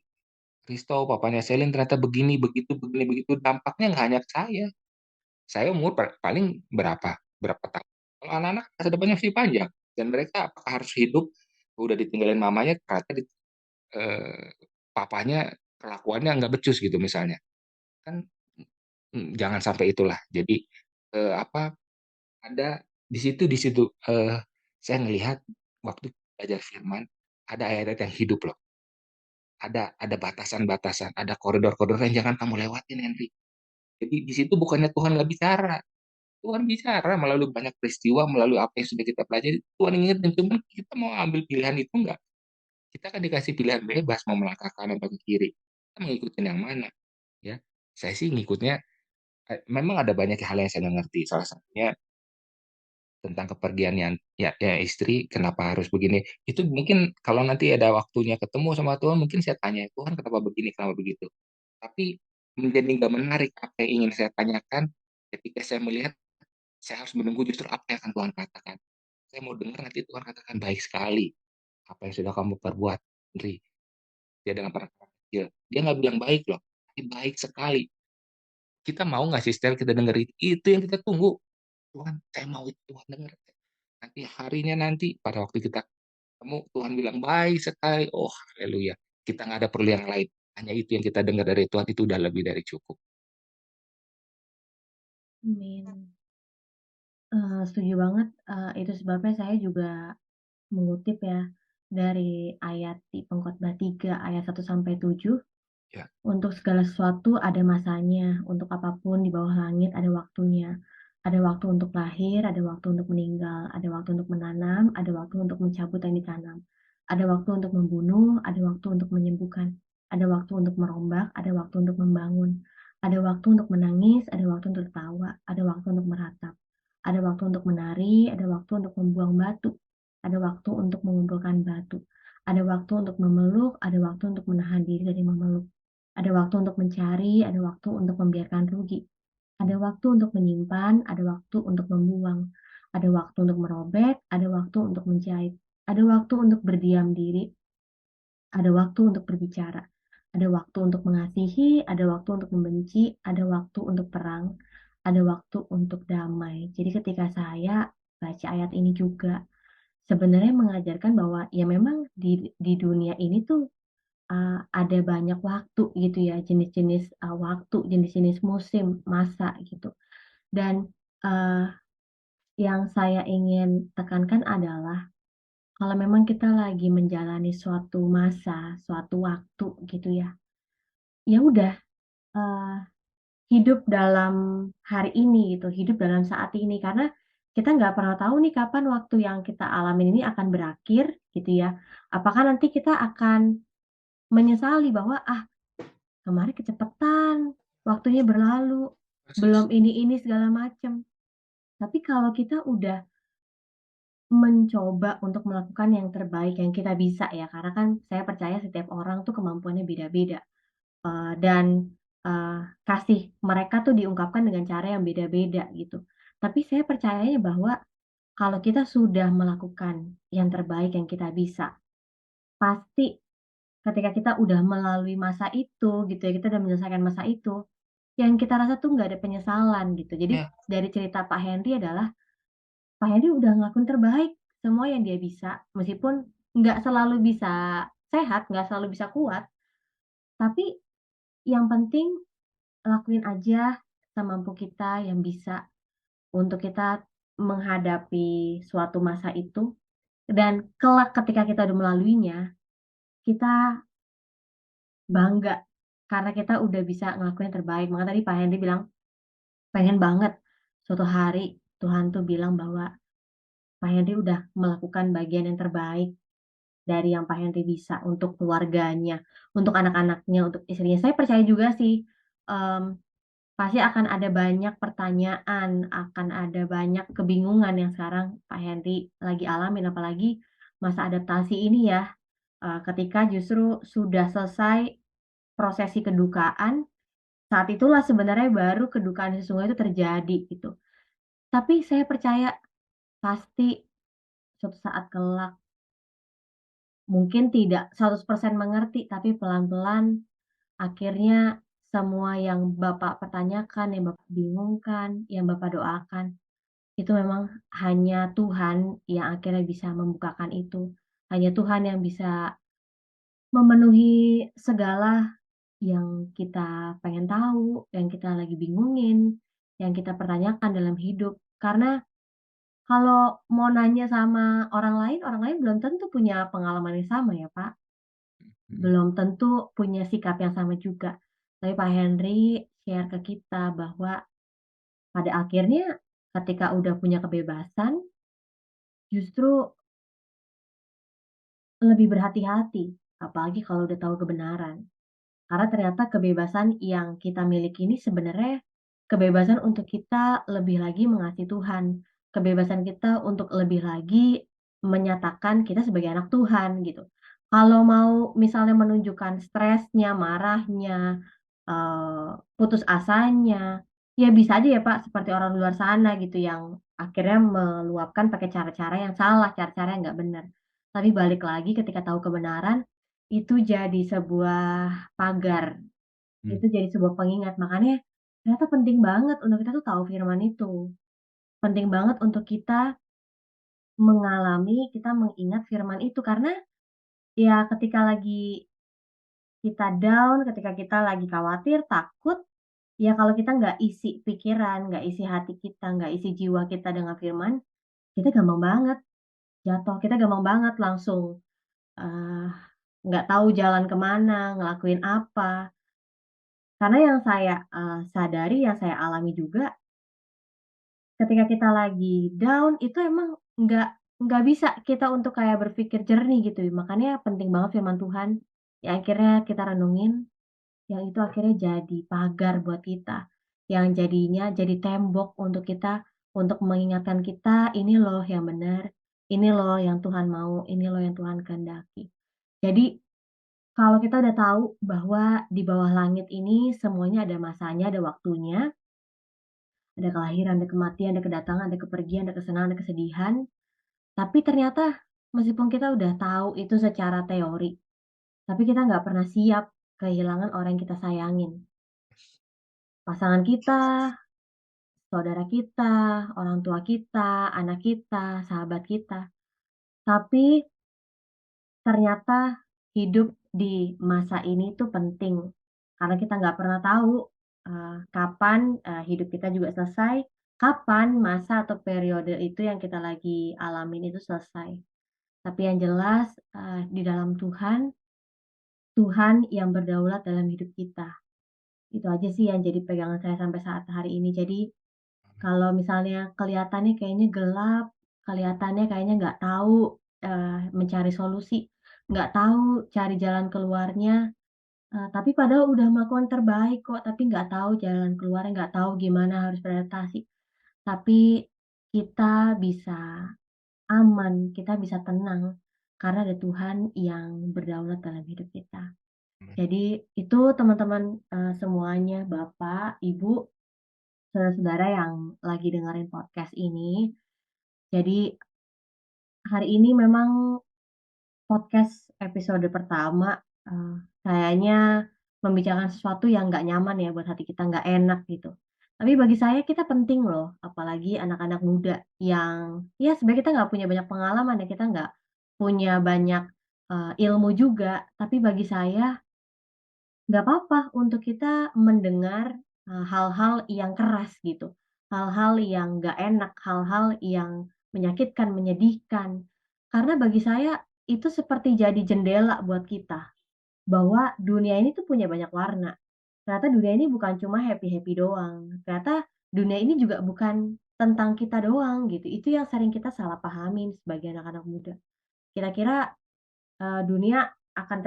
Risto, papanya Selin ternyata begini, begitu, begini, begitu. Dampaknya nggak hanya ke saya. Saya umur paling berapa? Berapa tahun? Kalau anak-anak masa depannya masih panjang. Dan mereka apakah harus hidup udah ditinggalin mamanya, ternyata eh, papanya kelakuannya nggak becus gitu misalnya. Kan jangan sampai itulah. Jadi apa ada di situ saya ngelihat waktu belajar firman ada ayat-ayat yang hidup loh. Ada batasan-batasan, ada koridor-koridor yang jangan kamu lewatin, Henry. Jadi di situ bukannya Tuhan nggak bicara. Tuhan bicara melalui banyak peristiwa, melalui apa yang sudah kita pelajari. Tuhan ingetin, cuman kita mau ambil pilihan itu enggak. Kita kan dikasih pilihan bebas mau melangkah kanan atau ke kiri. Kita mengikutin yang mana, ya? Saya sih ngikutnya. Memang ada banyak hal yang saya nggak ngerti. Salah satunya tentang kepergian yang ya istri, kenapa harus begini? Itu mungkin kalau nanti ada waktunya ketemu sama Tuhan, mungkin saya tanya, Tuhan kenapa begini, kenapa begitu? Tapi menjadi nggak menarik apa yang ingin saya tanyakan ketika saya melihat saya harus menunggu justru apa yang akan Tuhan katakan. Saya mau dengar nanti Tuhan katakan baik sekali apa yang sudah kamu perbuat, Henry. Dia dengan perkataan kecil. Dia nggak bilang baik loh, tapi baik sekali. Kita mau nggak sih setel kita dengar itu yang kita tunggu. Tuhan, saya mau itu Tuhan dengar. Nanti harinya nanti pada waktu kita ketemu Tuhan bilang baik sekali. Oh, haleluya. Kita nggak ada perlu yang lain. Hanya itu yang kita dengar dari Tuhan itu udah lebih dari cukup. Amin. Setuju banget, itu sebabnya saya juga mengutip ya, dari ayat di Pengkhotbah 3 ayat 1-7, Ya, "Untuk segala sesuatu ada masanya, untuk apapun di bawah langit ada waktunya. Ada waktu untuk lahir, ada waktu untuk meninggal, ada waktu untuk menanam, ada waktu untuk mencabut yang ditanam. Ada waktu untuk membunuh, ada waktu untuk menyembuhkan, ada waktu untuk merombak, ada waktu untuk membangun. Ada waktu untuk menangis, ada waktu untuk tertawa, ada waktu untuk meratap. Ada waktu untuk menari, ada waktu untuk membuang batu, ada waktu untuk mengumpulkan batu. Ada waktu untuk memeluk, ada waktu untuk menahan diri dari memeluk. Ada waktu untuk mencari, ada waktu untuk membiarkan rugi. Ada waktu untuk menyimpan, ada waktu untuk membuang, ada waktu untuk merobek, ada waktu untuk menjahit, ada waktu untuk berdiam diri, ada waktu untuk berbicara, ada waktu untuk mengasihi, ada waktu untuk membenci, ada waktu untuk perang, ada waktu untuk damai. Jadi ketika saya baca ayat ini juga, sebenarnya mengajarkan bahwa ya memang di dunia ini tuh, ada banyak waktu gitu ya, jenis-jenis, waktu, jenis-jenis musim, masa gitu. Dan, eee, yang saya ingin tekankan adalah kalau memang kita lagi menjalani suatu masa, suatu waktu gitu ya, ya udah, eee, hidup dalam hari ini gitu, hidup dalam saat ini. Karena kita nggak pernah tahu nih kapan waktu yang kita alamin ini akan berakhir gitu ya. Apakah nanti kita akan menyesali bahwa, "Ah, kemarin kecepatan, waktunya berlalu, Persis. belum ini segala macem." Tapi kalau kita udah mencoba untuk melakukan yang terbaik yang kita bisa ya, karena kan saya percaya setiap orang tuh kemampuannya beda-beda, dan, kasih mereka tuh diungkapkan dengan cara yang beda-beda gitu. Tapi saya percayanya bahwa kalau kita sudah melakukan yang terbaik yang kita bisa, pasti ketika kita udah melalui masa itu gitu ya, kita udah menyelesaikan masa itu, yang kita rasa tuh nggak ada penyesalan gitu. Jadi Ya, dari cerita Pak Henry adalah Pak Henry udah ngelakuin terbaik semua yang dia bisa, meskipun nggak selalu bisa sehat, nggak selalu bisa kuat, tapi yang penting lakuin aja semampu kita yang bisa untuk kita menghadapi suatu masa itu, dan kelak ketika kita udah melaluinya, kita bangga karena kita udah bisa ngelakuin yang terbaik. Makanya tadi Pak Henry bilang, pengen banget suatu hari Tuhan tuh bilang bahwa Pak Henry udah melakukan bagian yang terbaik dari yang Pak Henry bisa untuk keluarganya, untuk anak-anaknya, untuk istrinya. Saya percaya juga sih, mmm, pasti akan ada banyak pertanyaan, akan ada banyak kebingungan yang sekarang Pak Henry lagi alamin, apalagi masa adaptasi ini ya, ketika justru sudah selesai prosesi kedukaan, saat itulah sebenarnya baru kedukaan sesungguhnya itu terjadi gitu. Tapi saya percaya pasti suatu saat kelak mungkin tidak 100% mengerti, tapi pelan-pelan akhirnya semua yang Bapak pertanyakan, yang Bapak bingungkan, yang Bapak doakan, itu memang hanya Tuhan yang akhirnya bisa membukakan itu. Hanya Tuhan yang bisa memenuhi segala yang kita pengen tahu, yang kita lagi bingungin, yang kita pertanyakan dalam hidup. Karena kalau mau nanya sama orang lain belum tentu punya pengalaman yang sama ya, Pak. mhm. Belum tentu punya sikap yang sama juga. Tapi Pak Henry share ke kita bahwa pada akhirnya ketika udah punya kebebasan, justru lebih berhati-hati, apalagi kalau udah tahu kebenaran. Karena ternyata kebebasan yang kita miliki ini sebenarnya kebebasan untuk kita lebih lagi mengasihi Tuhan, kebebasan kita untuk lebih lagi menyatakan kita sebagai anak Tuhan gitu. Kalau mau misalnya menunjukkan stresnya, marahnya, putus asanya, ya bisa aja ya Pak seperti orang luar sana gitu yang akhirnya meluapkan pakai cara-cara yang salah, cara-cara yang nggak benar. Tapi balik lagi ketika tahu kebenaran, itu jadi sebuah pagar, Mmm, itu jadi sebuah pengingat. Makanya ternyata penting banget untuk kita tuh tahu firman itu. Penting banget untuk kita mengalami, kita mengingat firman itu. Karena ya ketika lagi kita down, ketika kita lagi khawatir, takut, ya kalau kita nggak isi pikiran, nggak isi hati kita, nggak isi jiwa kita dengan firman, kita gampang banget jatuh, kita gampang banget langsung, eee, nggak tahu jalan ke mana, ngelakuin apa. Karena yang saya, sadari, yang saya alami juga, ketika kita lagi down, itu emang nggak nggak bisa kita untuk kayak berpikir jernih gitu. Makanya penting banget firman Tuhan, yang akhirnya kita renungin, yang itu akhirnya jadi pagar buat kita, yang jadinya jadi tembok untuk kita, untuk mengingatkan kita, "Ini loh yang benar, ini loh yang Tuhan mau, ini loh yang Tuhan kehendaki." Jadi, kalau kita udah tahu bahwa di bawah langit ini semuanya ada masanya, ada waktunya, Ada kelahiran, ada kematian, ada kedatangan, ada kepergian, ada kesenangan, ada kesedihan. Tapi ternyata meskipun kita udah tahu itu secara teori, tapi kita nggak pernah siap kehilangan orang yang kita sayangin. Pasangan kita, saudara kita, orang tua kita, anak kita, sahabat kita. Tapi ternyata hidup di masa ini tuh penting, karena kita nggak pernah tahu, kapan, hidup kita juga selesai, kapan masa atau periode itu yang kita lagi alamin itu selesai. Tapi yang jelas, di dalam Tuhan, Tuhan yang berdaulat dalam hidup kita. Itu aja sih yang jadi pegangan saya sampai saat hari ini. Jadi, kalau misalnya kelihatannya kayaknya gelap, kelihatannya kayaknya nggak tahu, mencari solusi, nggak tahu cari jalan keluarnya, tapi padahal udah melakukan terbaik kok, tapi nggak tahu jalan keluarnya, nggak tahu gimana harus beradaptasi. Tapi kita bisa aman, kita bisa tenang, karena ada Tuhan yang berdaulat dalam hidup kita. Jadi itu teman-teman, semuanya, Bapak, Ibu, saudara-saudara yang lagi dengerin podcast ini. Jadi hari ini memang podcast episode pertama, kayaknya membicarakan sesuatu yang nggak nyaman ya buat hati kita, nggak enak gitu. Tapi bagi saya kita penting loh, apalagi anak-anak muda yang ya sebenarnya kita nggak punya banyak pengalaman ya, kita nggak punya banyak, ilmu juga, tapi bagi saya nggak apa-apa untuk kita mendengar, hal-hal yang keras gitu, hal-hal yang nggak enak, hal-hal yang menyakitkan, menyedihkan. Karena bagi saya itu seperti jadi jendela buat kita, bahwa dunia ini tuh punya banyak warna. Ternyata dunia ini bukan cuma happy-happy doang, ternyata dunia ini juga bukan tentang kita doang gitu, itu yang sering kita salah pahamin sebagai anak-anak muda. Kira-kira dunia akan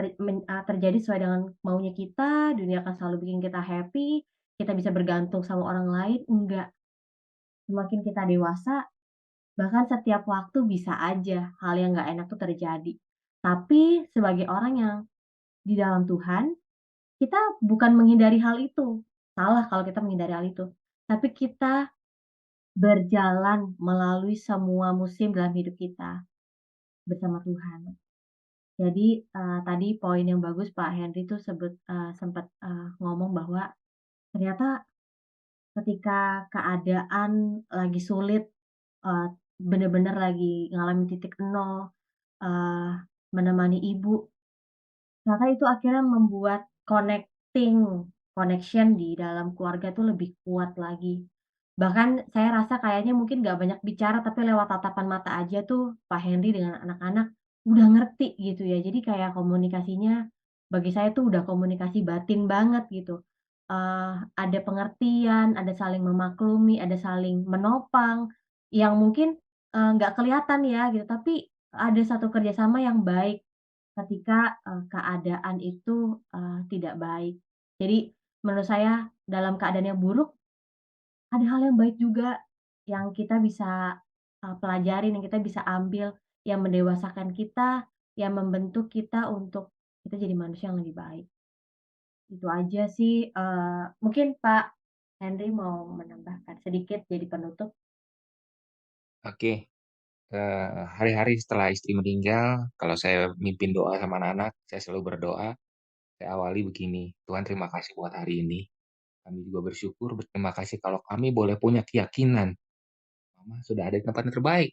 terjadi sesuai dengan maunya kita, dunia akan selalu bikin kita happy, kita bisa bergantung sama orang lain, enggak. Semakin kita dewasa, bahkan setiap waktu bisa aja hal yang nggak enak tuh terjadi. Tapi sebagai orang yang di dalam Tuhan, kita bukan menghindari hal itu, salah kalau kita menghindari hal itu. Tapi kita berjalan melalui semua musim dalam hidup kita bersama Tuhan. Jadi, tadi poin yang bagus Pak Henry tuh sempet, ngomong bahwa ternyata ketika keadaan lagi sulit, eee, bener-bener lagi ngalamin titik nol, eee, menemani ibu, ternyata itu akhirnya membuat connection di dalam keluarga tuh lebih kuat lagi. Bahkan saya rasa kayaknya mungkin nggak banyak bicara, tapi lewat tatapan mata aja tuh Pak Henry dengan anak-anak udah ngerti gitu ya. Jadi kayak komunikasinya bagi saya tuh udah komunikasi batin banget gitu. Ada pengertian, ada saling memaklumi, ada saling menopang, yang mungkin, nggak kelihatan ya gitu, tapi ada satu kerjasama yang baik ketika, keadaan itu, tidak baik. Jadi menurut saya dalam keadaan yang buruk ada hal yang baik juga yang kita bisa, pelajarin, yang kita bisa ambil, yang mendewasakan kita, yang membentuk kita untuk kita jadi manusia yang lebih baik. Itu aja sih, mungkin Pak Henry mau menambahkan sedikit jadi penutup? Oke, hari-hari setelah istri meninggal, kalau saya mimpin doa sama anak-anak, saya selalu berdoa, saya awali begini, "Tuhan terima kasih buat hari ini. Kami juga bersyukur, berterima kasih kalau kami boleh punya keyakinan, Mama sudah ada di tempat yang terbaik,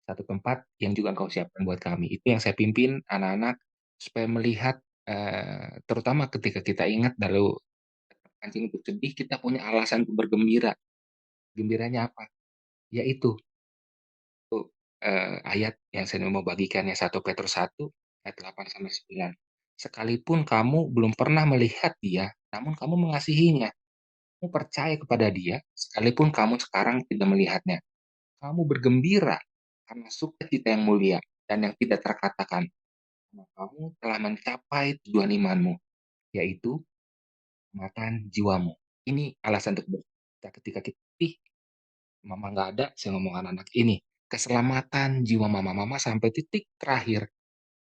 satu tempat yang juga Engkau siapkan buat kami." Itu yang saya pimpin anak-anak supaya melihat, terutama ketika kita ingat lalu kancing untuk sedih, kita punya alasan untuk bergembira. Gembiranya apa? Yaitu ayat yang saya mau bagikan yang 1 Petrus 1 ayat 8 sampai 9. "Sekalipun kamu belum pernah melihat Dia, namun kamu mengasihinya. Kamu percaya kepada Dia, sekalipun kamu sekarang tidak melihatnya. Kamu bergembira karena sukacita yang mulia dan yang tidak terkatakan, karena kamu telah mencapai tujuan imanmu, yaitu keselamatan jiwamu." Ini alasan untuk bersuka ketika kita sedih. Mama nggak ada, saya ngomong anak-anak ini, keselamatan jiwa mama. Mama sampai titik terakhir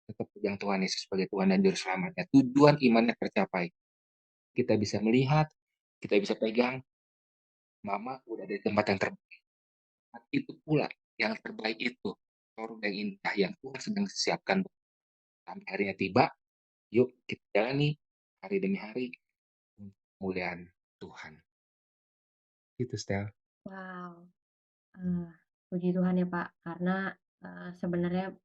tetap pegang Tuhan Yesus sebagai Tuhan dan Juru Selamatnya. Tujuan imannya tercapai. Kita bisa melihat, kita bisa pegang, Mama udah ada di tempat yang terbaik, itu pula yang terbaik itu, surga yang indah yang Tuhan sedang siapkan sampai harinya tiba, yuk kita jalani hari demi hari untuk kemuliaan Tuhan. Gitu, Stel. Wow, eee, puji Tuhan ya, Pak, karena, sebenarnya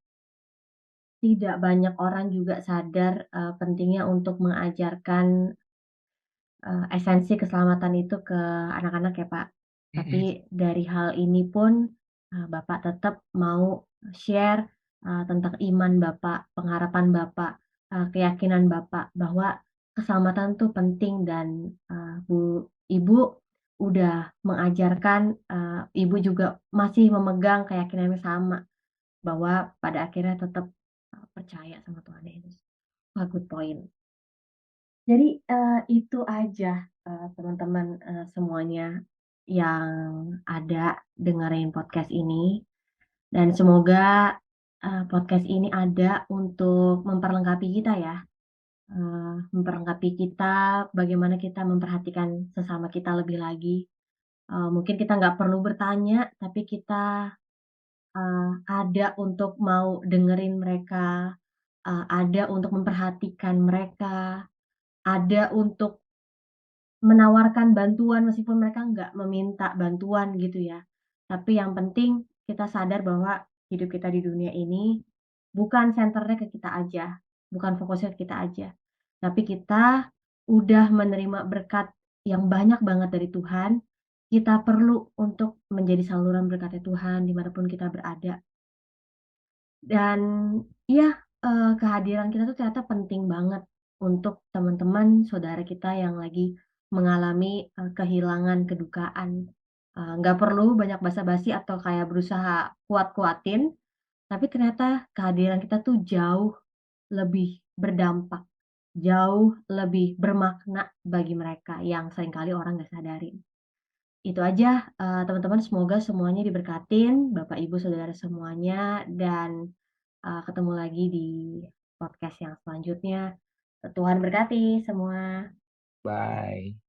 tidak banyak orang juga sadar, pentingnya untuk mengajarkan esensi keselamatan itu ke anak-anak ya, Pak. Tapi Mhm, dari hal ini pun, Bapak tetap mau share, tentang iman Bapak, pengharapan Bapak, keyakinan Bapak bahwa keselamatan tuh penting dan, Ibu udah mengajarkan, Ibu juga masih memegang keyakinan yang sama bahwa pada akhirnya tetap, percaya sama Tuhan Yesus. Wah, good point. Jadi, itu aja, teman-teman, semuanya yang ada dengerin podcast ini dan semoga, podcast ini ada untuk memperlengkapi kita ya, memperlengkapi kita bagaimana kita memperhatikan sesama kita lebih lagi. Mungkin kita nggak perlu bertanya, tapi kita, ada untuk mau dengerin mereka, ada untuk memperhatikan mereka, ada untuk menawarkan bantuan meskipun mereka nggak meminta bantuan gitu ya. Tapi yang penting kita sadar bahwa hidup kita di dunia ini bukan senternya ke kita aja, bukan fokusnya ke kita aja. Tapi kita udah menerima berkat yang banyak banget dari Tuhan, kita perlu untuk menjadi saluran berkatnya Tuhan dimanapun kita berada. Dan iya, kehadiran kita tuh ternyata penting banget untuk teman-teman, saudara kita yang lagi mengalami, kehilangan, kedukaan. Nggak perlu banyak basa-basi atau kayak berusaha kuat-kuatin, tapi ternyata kehadiran kita tuh jauh lebih berdampak, jauh lebih bermakna bagi mereka yang seringkali orang nggak sadarin. Itu aja, teman-teman semoga semuanya diberkatin, Bapak, Ibu, saudara semuanya, dan ketemu lagi di podcast yang selanjutnya. Tuhan berkati semua. bye.